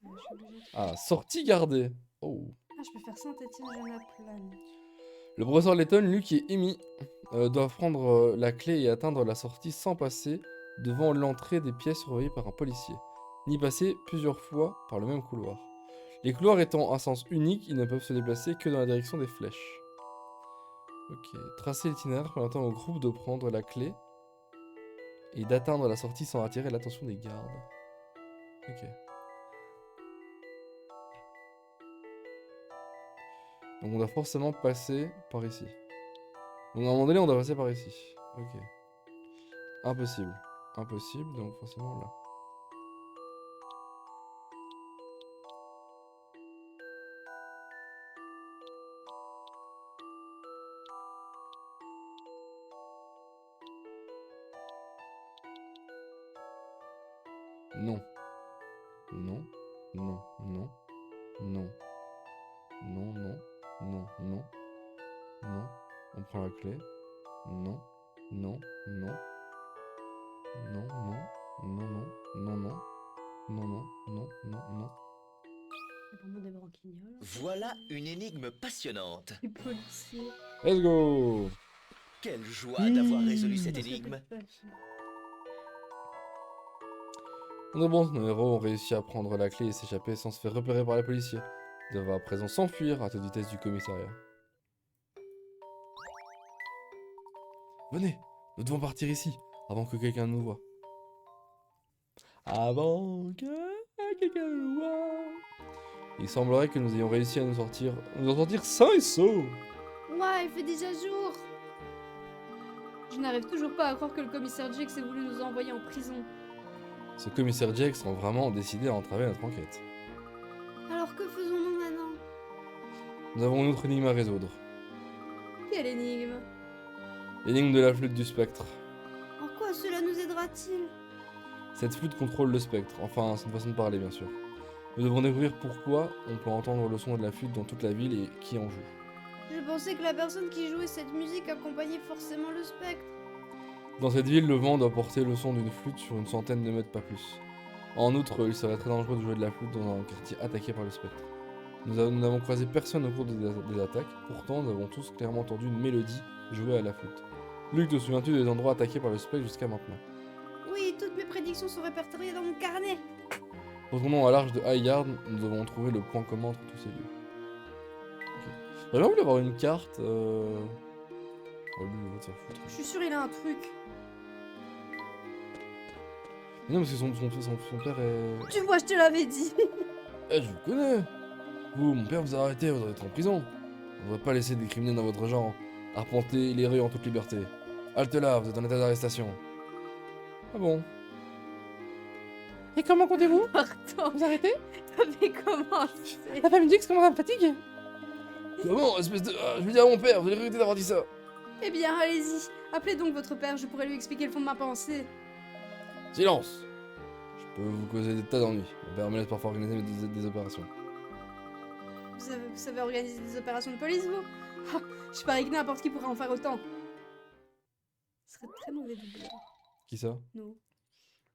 Je suis obligée de- Ah, sortie gardée. Oh. Ah, je peux faire Saint-Etienne, Genappe, Lannes. Le professeur Layton, Luke et Amy doivent prendre la clé et atteindre la sortie sans passer devant l'entrée des pièces surveillées par un policier, ni passer plusieurs fois par le même couloir. Les couloirs étant à sens unique, ils ne peuvent se déplacer que dans la direction des flèches. Ok, tracer l'itinéraire permettant au groupe de prendre la clé et d'atteindre la sortie sans attirer l'attention des gardes. Ok. Donc on doit forcément passer par ici. Donc à un moment donné, on doit passer par ici. Ok. Impossible. Impossible, donc forcément là. Non. non, non, non, non, non, non, non, non, non. On prend la clé. Non, non, non, non, non, non, non, non, non, non, non, non, non, non. C'est vraiment des branquignoles. Voilà une énigme passionnante. Les policiers. Let's go! Quelle joie d'avoir résolu cette énigme. Nos bons héros ont réussi à prendre la clé et s'échapper sans se faire repérer par les policiers. Ils doivent à présent s'enfuir à toute vitesse du commissariat. Venez, nous devons partir ici, avant que quelqu'un nous voie. Avant que quelqu'un nous voie. Il semblerait que nous ayons réussi à nous en sortir sains et saufs. Ouais, il fait déjà jour. Je n'arrive toujours pas à croire que le commissaire Jake ait voulu nous envoyer en prison. Ce commissaire Jake semble vraiment décidé à entraver notre enquête. Alors que faisons-nous maintenant? Nous avons une autre énigme à résoudre. Quelle énigme? L'énigme de la flûte du spectre. En quoi cela nous aidera-t-il? Cette flûte contrôle le spectre, enfin c'est une façon de parler bien sûr. Nous devons découvrir pourquoi on peut entendre le son de la flûte dans toute la ville et qui en joue. Je pensais que la personne qui jouait cette musique accompagnait forcément le spectre. Dans cette ville, le vent doit porter le son d'une flûte sur une centaine de mètres, pas plus. En outre, il serait très dangereux de jouer de la flûte dans un quartier attaqué par le spectre. Nous n'avons croisé personne au cours des attaques, pourtant nous avons tous clairement entendu une mélodie jouée à la flûte. Luc, te souviens-tu des endroits attaqués par le spectre jusqu'à maintenant? Oui, toutes mes prédictions sont répertoriées dans mon carnet. Retournons à l'arche de Highgarden, nous devons trouver le point commun entre tous ces lieux. Ok. J'aurais bien voulu avoir une carte. Oh, lui, il va te faire foutre. Je suis sûre il a un truc. Mais non, parce que son père est. Tu vois, je te l'avais dit. Eh, je vous connais. Vous, mon père vous a arrêté, vous devez être en prison. On ne va pas laisser des criminels dans votre genre arpenter les rues en toute liberté. Halte là, vous êtes en état d'arrestation. Ah bon? Et comment comptez-vous Pardon, vous arrêter? t'avais commencé. La famille Dix commence à me fatiguer. Comment, espèce de... Ah, je vais dire à mon père, vous allez regretter d'avoir dit ça. Eh bien, allez-y. Appelez donc votre père, je pourrais lui expliquer le fond de ma pensée. Silence. Je peux vous causer des tas d'ennuis. Mon père me laisse parfois organiser des opérations. Vous savez organiser des opérations de police, vous? Ah, je parie que n'importe qui pourrait en faire autant. Ce serait très mauvais doubleur. Qui ça? Non.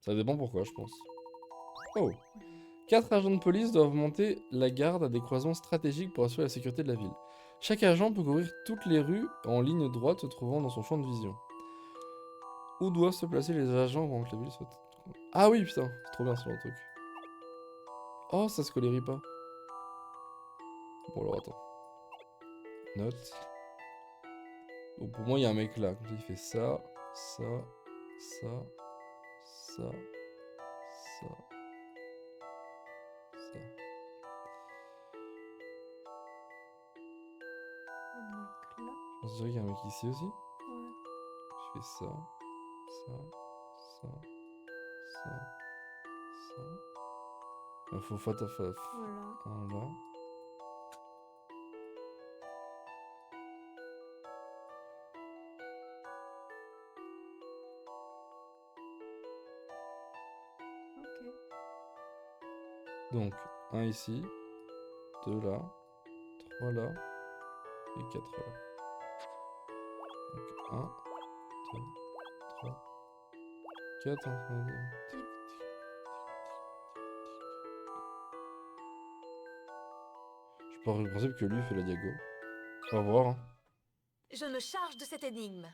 Ça dépend pourquoi, je pense. Oh. 4 agents de police doivent monter la garde à des croisements stratégiques pour assurer la sécurité de la ville. Chaque agent peut couvrir toutes les rues en ligne droite se trouvant dans son champ de vision. Où doivent se placer les agents avant que la ville soit... Ah oui, putain, c'est trop bien ce genre de truc. Oh, ça se colérie pas. Bon alors attends. Note. Oh, pour moi, il y a un mec là. Comme ça, il fait ça, ça, ça, ça, ça, ça. Je pense qu'il y a un mec ici aussi. Ouais. Je fais ça, ça, ça, ça, ça. Il faut faire Voilà. un là. Ok. Donc, un ici, 2 là, 3 là, et 4 là. Donc, 1, 2, 3, 4. Je pars du principe que lui fait la diago. On va voir. Hein. Je me charge de cette énigme.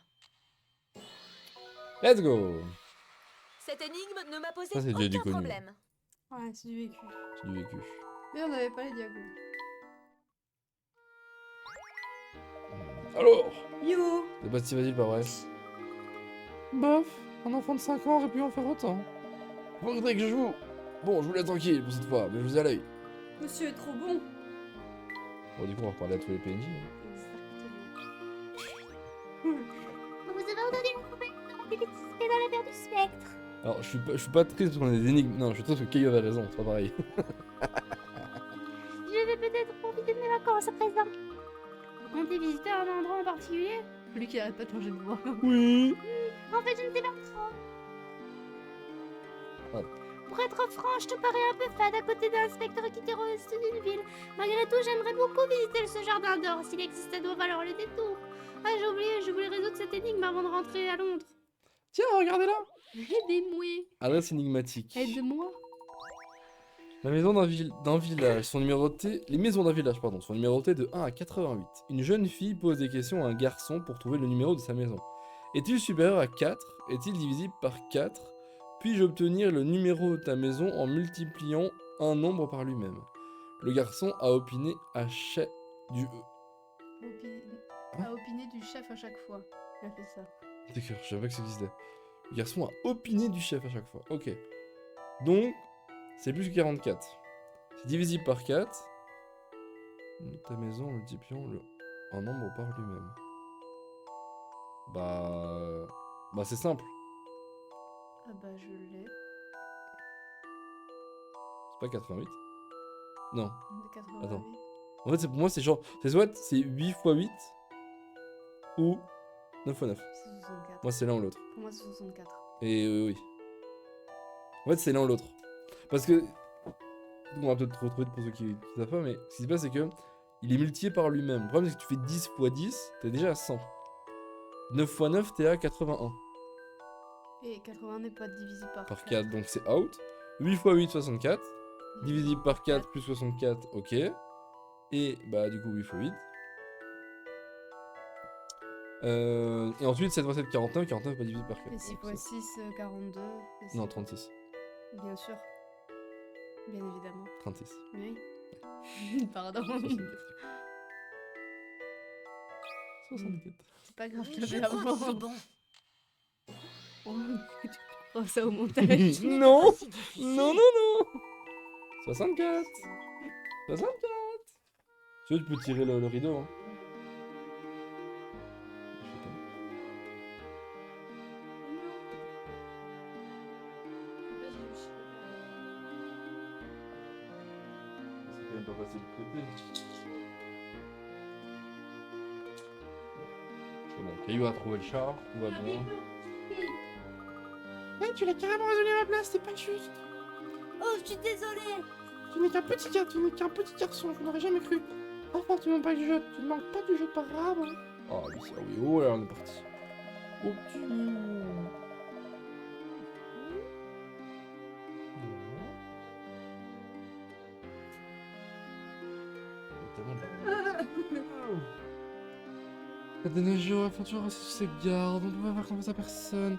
Let's go! Cette énigme ne m'a posé Ça, c'est déjà du aucun connu. problème. Ouais, c'est du vécu. C'est du vécu. Mais on n'avait pas les diagos. Alors! Yo! C'est pas si facile, pas vrai? Bof, un enfant de 5 ans aurait pu en faire autant. Vous voudrez que je joue? Bon, je vous laisse tranquille pour cette fois, mais je vous ai à l'œil. Monsieur est trop bon! Bon, du coup, on va reparler à tous les PNJ. hein. Vous avez entendu mon copain participer dans l'affaire du spectre. Alors, je suis pas triste parce qu'on a des énigmes. Non, je suis triste parce que Caillou avait raison, c'est pas pareil. Je vais peut-être profiter de mes vacances à présent. Vous comptez visiter un endroit en particulier? Lui qui arrête pas de changer de voix. Oui! En fait, je ne sais pas trop. Pour être franche, je te parais un peu fade à côté d'un inspecteur qui terroriste d'une ville. Malgré tout, j'aimerais beaucoup visiter ce jardin d'or. S'il existe, doit valoir le détour. Ah, j'ai oublié, je voulais résoudre cette énigme avant de rentrer à Londres. Tiens, regardez là. Aidez-moi. Adresse énigmatique. Aide-moi. La maison d'un village sont numérotées. Les maisons d'un village, pardon, sont numérotées de 1 à 88. Une jeune fille pose des questions à un garçon pour trouver le numéro de sa maison. Est-il supérieur à 4? Est-il divisible par 4? Puis-je obtenir le numéro de ta maison en multipliant un nombre par lui-même? Le garçon a opiné à chef du A opiné du chef à chaque fois. Il a fait ça. D'accord, je savais pas que ça existait. Le garçon a opiné du chef à chaque fois. Ok. Donc, c'est plus que 44. C'est divisible par 4. Ta maison en multipliant un nombre par lui-même. Bah c'est simple. Ah bah je l'ai. C'est pas 88? Non. De 88. Attends. En fait, pour moi, c'est genre... C'est soit c'est 8 x 8 ou 9 x 9. C'est 64. Moi, c'est l'un ou l'autre. Pour moi, c'est 64. Et oui. En fait, c'est l'un ou l'autre. Parce que... On va peut-être retrouver pour ceux qui savent pas, mais ce qui se passe, c'est que il est multiplié par lui-même. Le problème, c'est que tu fais 10 x 10, t'es déjà à 100. 9 x 9, t'es à 81. Et 80 n'est pas divisible par 4, donc c'est out. 8 x 8, 64. Divisible par 4 plus 64, ok. Et bah du coup 8 x 8. Et ensuite 7 x 7, 49. 49 pas divisé par 4. Et 6 x 6, 42. Et Non, c'est- 36. Bien sûr. Bien évidemment. 36. Oui. Pardon. 64. 64. C'est pas grave, je Je l'avais crois avant. que c'est bon. Oh, tu prends ça au montage. Non. Si difficile. Non, non, non. 64. 64. Tu veux, tu peux tirer le rideau, hein. C'est quand même pas passé de côté. C'est bon, Caillou a trouvé le chat, tout va bien. Hey, tu l'as carrément résolu à ma place, c'est pas juste. Oh, je suis désolée. Tu n'es qu'un petit garçon, je n'aurais jamais cru. Enfin, tu ne manques pas du jeu, tu ne manques pas du jeu par grave. Hein. Ah oui, ah oui, oh là, on est parti. Oh petit. La dernière jour, aventure reste sous ses gardes, on ne peut pas faire confiance à personne.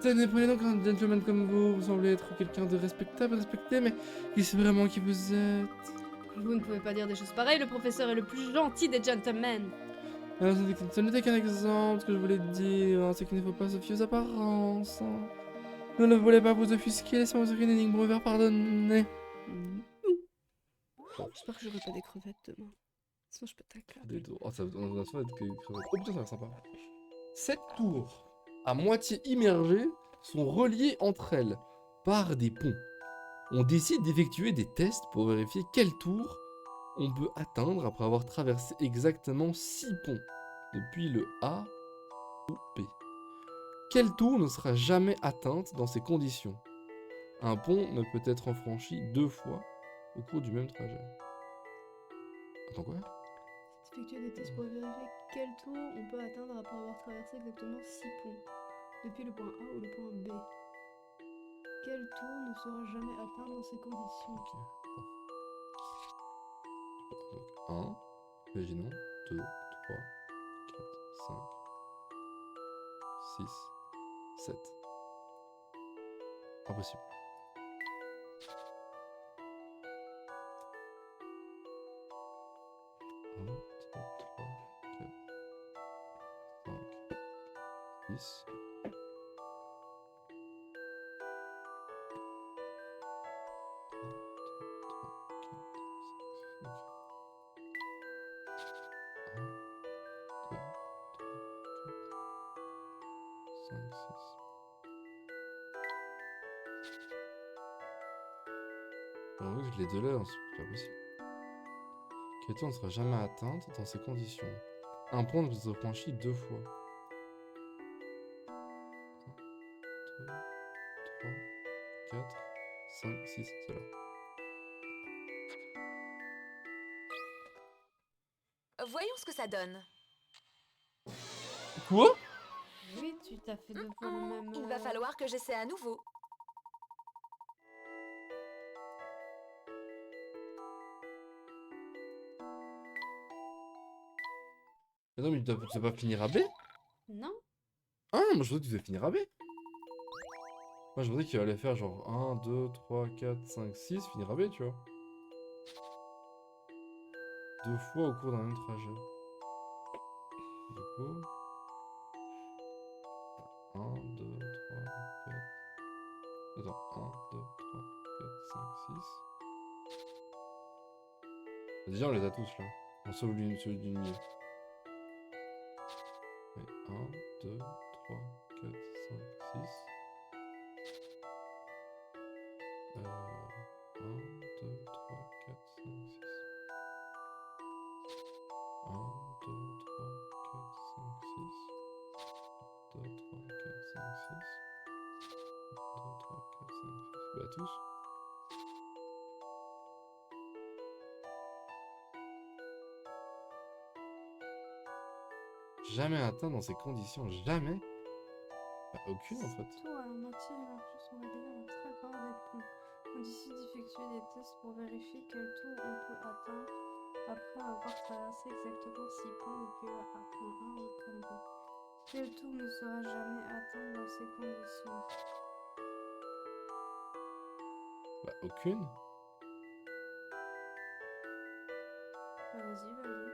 Tenez, prenez donc un gentleman comme vous semblez être quelqu'un de respectable, respecté, mais qui sait vraiment qui vous êtes? Vous ne pouvez pas dire des choses pareilles, le professeur est le plus gentil des gentlemen. Alors, ce n'était qu'un exemple, ce que je voulais dire, hein, c'est qu'il ne faut pas se fier aux apparences. Hein. Je ne voulais pas vous offusquer, laissez-moi vous une énigme pour me faire pardonner. J'espère que j'aurai pas des crevettes demain. Sinon je peux tacler. Des tours. Oh, ça on a souvent être que crevettes. Oh putain, ça a l'air sympa. 7 tours, à moitié immergées, sont reliées entre elles par des ponts. On décide d'effectuer des tests pour vérifier quel tour on peut atteindre après avoir traversé exactement 6 ponts, depuis le A au P. Quel tour ne sera jamais atteinte dans ces conditions? Un pont ne peut être franchi 2 fois au cours du même trajet. Attends quoi? Effectuer des tests pour vérifier quel tour on peut atteindre après avoir traversé exactement 6 ponts, depuis le point A ou le point B. Quel tour ne sera jamais atteint dans ces conditions? Ok. Donc 1, imaginons, 2, 3, 4, 5, 6, 7. Impossible. Un, 2, 3, 4, 5, 6. Les deux là, c'est pas possible. Quel tour ne sera jamais atteinte dans ces conditions? Un point ne peut être franchi 2 fois. 1, 2, 3, 4, 5, 6, c'est là. Voyons ce que ça donne. Quoi? Oui, tu t'as fait deux fois le même. Il va falloir que j'essaie à nouveau. Mais non, mais tu vas pas finir à B? Non? Ah, moi je pensais que tu devais finir à B. Moi je pensais qu'il allait faire genre 1, 2, 3, 4, 5, 6, finir à B, tu vois. 2 fois au cours d'un même trajet. Du coup... 1, 2, 3, 4... Attends, 1, 2, 3, 4, 5, 6... Déjà on les a tous là. On sauve celui du milieu. 1, 2, 3, 4, 5, 6... 1, 2, 3, 4, 5, 6... 1, 2, 3, 4, 5, 6... 2, 3, 4, 5, 6... 2, 3, 4, 5, 6... Bah tous. Jamais atteint dans ces conditions, jamais. Bah aucune en fait. Tout à la moitié élargi sont réguliers à très bord des ponts. On décide d'effectuer des tests pour vérifier quel tour on peut atteindre après avoir traversé exactement 6 ponts depuis le point 1 au point 2. Quel tour ne sera jamais atteint dans ces conditions? Bah aucune. Bah, vas-y, valide.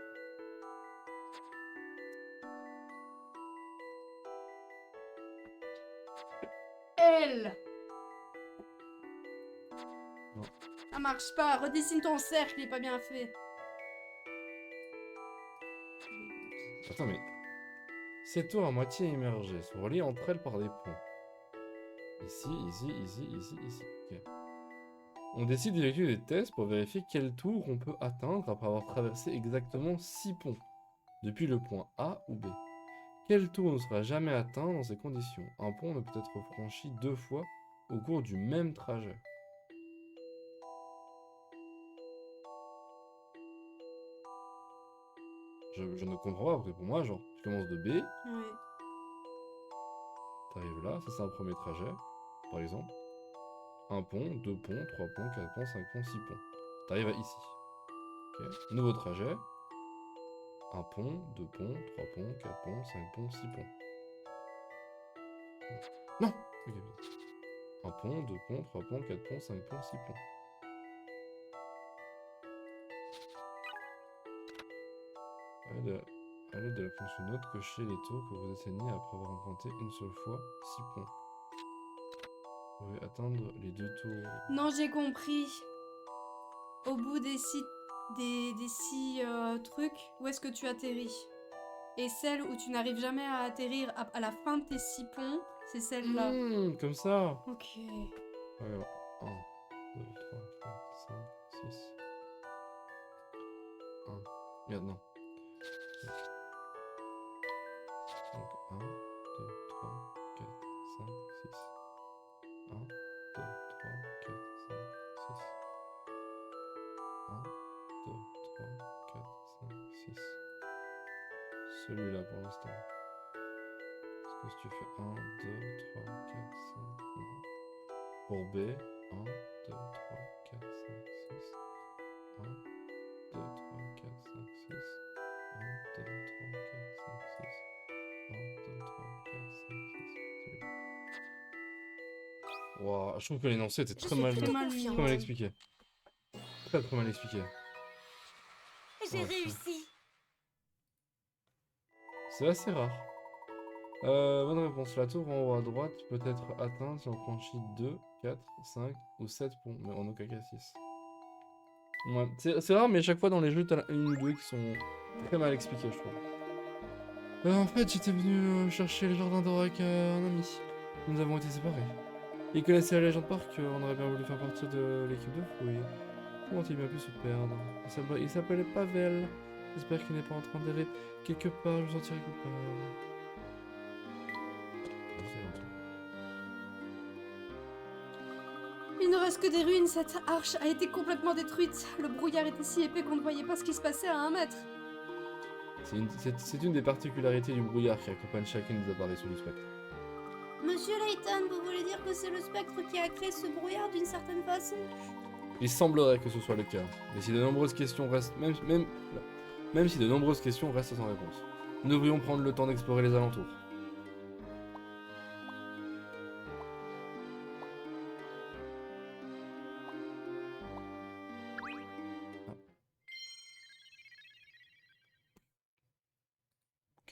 L. Non. Ça marche pas, redessine ton cercle, il est pas bien fait. Attends mais... Ces tours à moitié immergées sont reliées entre elles par des ponts. Ici, ici, ici, ici, ici. Ok. On décide d'effectuer des tests pour vérifier quel tour on peut atteindre après avoir traversé exactement 6 ponts, depuis le point A ou B. Quel tour ne sera jamais atteint dans ces conditions? Un pont ne peut être franchi 2 fois au cours du même trajet. Je ne comprends pas, parce que pour moi, genre, tu commences de B, Ouais. t'arrives là, ça c'est un premier trajet, par exemple. Un pont, 2 ponts, 3 ponts, 4 ponts, 5 ponts, 6 ponts. T'arrives à ici. Ok. Nouveau trajet. Un pont, 2 ponts, 3 ponts, 4 ponts, 5 ponts, 6 ponts. Non. Ok, vite. Un pont, 2 ponts, 3 ponts, 4 ponts, 5 ponts, 6 ponts. À l'aide de la fonction note, cochez les tours que vous atteignez après avoir emprunté une seule fois 6 ponts. Vous pouvez atteindre les 2 tours. Non, j'ai compris. Au bout des six, des six trucs, où est-ce que tu atterris? Et celle où tu n'arrives jamais à atterrir à la fin de tes 6 ponts, c'est celle-là. Comme ça. Ok. Ouais, 1, 2, 3, 4, 5, 6. 1. Merde, non. Donc 1, 2, 3, 4, 5, 6. 1, 2, 3, 4, 5, 6. 1, 2, 3, 4, 5, 6. Celui-là pour l'instant. Parce que si tu fais 1, 2, 3, 4, 5, non. Pour B, 1, 2, 3, 4, 5, 6. 1, 2, 3, 4, 5, 6. 1, 2, 3, 4, 5, 6. 1, 2, 3, 4, 5, 6. Waouh, je trouve que l'énoncé était très mal, très mal très mis. mal expliqué. Très mal expliqué. J'ai Ouais, réussi. C'est assez rare. Bonne réponse. La tour en haut à droite peut être atteinte si on franchit 2, 4, 5 ou 7 ponts, mais en aucun cas 6. Ouais, c'est rare, mais à chaque fois dans les jeux, t'as une ou deux qui sont très mal expliquées, je trouve. En fait, j'étais venu chercher le jardin d'or avec un ami. Nous avons été séparés. Il connaissait la légende par cœur, on aurait bien voulu faire partie de l'équipe de fouille. Comment il bien pu se perdre? Il s'appelait Pavel. J'espère qu'il n'est pas en train d'errer quelque part, je me sentirai coupable. Il ne presque des ruines, cette arche a été complètement détruite. Le brouillard était si épais qu'on ne voyait pas ce qui se passait à 1 mètre. C'est une des particularités du brouillard qui accompagne chacune des apparitions du spectre. Monsieur Layton, vous voulez dire que c'est le spectre qui a créé ce brouillard d'une certaine façon? Il semblerait que ce soit le cas, mais si de nombreuses questions restent même si de nombreuses questions restent sans réponse, nous devrions prendre le temps d'explorer les alentours. Ah.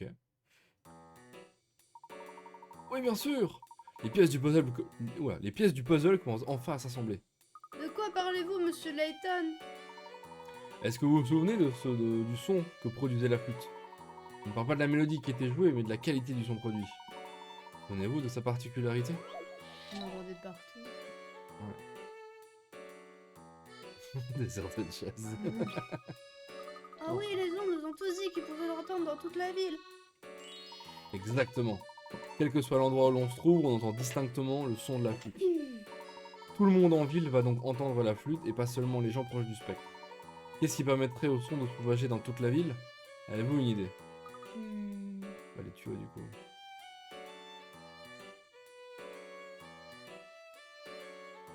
Ok. Oui, bien sûr. Les pièces du puzzle commencent enfin à s'assembler. De quoi parlez-vous, monsieur Layton? Est-ce que vous vous souvenez du son que produisait la flûte? On ne parle pas de la mélodie qui était jouée, mais de la qualité du son produit. Souvenez-vous de sa particularité? On entendait de partout. Des certaines chaises. Ah oui, les gens nous ont tous dit qu'ils pouvaient l'entendre dans toute la ville. Exactement. Quel que soit l'endroit où l'on se trouve, on entend distinctement le son de la flûte. Tout le monde en ville va donc entendre la flûte et pas seulement les gens proches du spectre. Qu'est-ce qui permettrait au son de se propager dans toute la ville? Avez-vous une idée? Bah, les tuyaux du coup.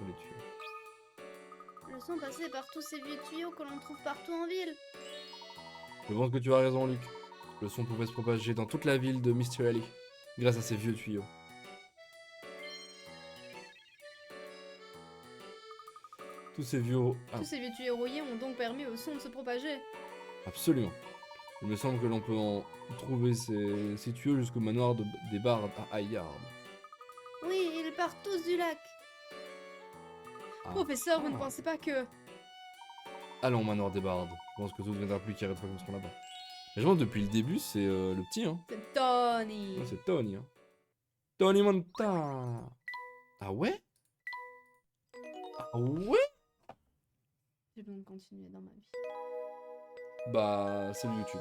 Les tuyaux. Le son passait par tous ces vieux tuyaux que l'on trouve partout en ville. Je pense que tu as raison, Luc. Le son pouvait se propager dans toute la ville de Mystery Alley, grâce à ces vieux tuyaux. Tous ces vieux tuyaux rouillés ont donc permis au son de se propager. Absolument. Il me semble que l'on peut en trouver ces tuyaux jusqu'au manoir des bardes à Highard. Oui, ils partent tous du lac. Ah. Professeur, vous ne pensez pas que... Allons au manoir des bardes. Je pense que tout deviendra plus carré comme ce qu'on là-bas. Mais je pense que depuis le début, c'est le petit, hein. C'est Tony. Ouais, c'est Tony, hein. Tony Montana. Ah ouais? Ah ouais? J'ai besoin de continuer dans ma vie. Bah, c'est le YouTube.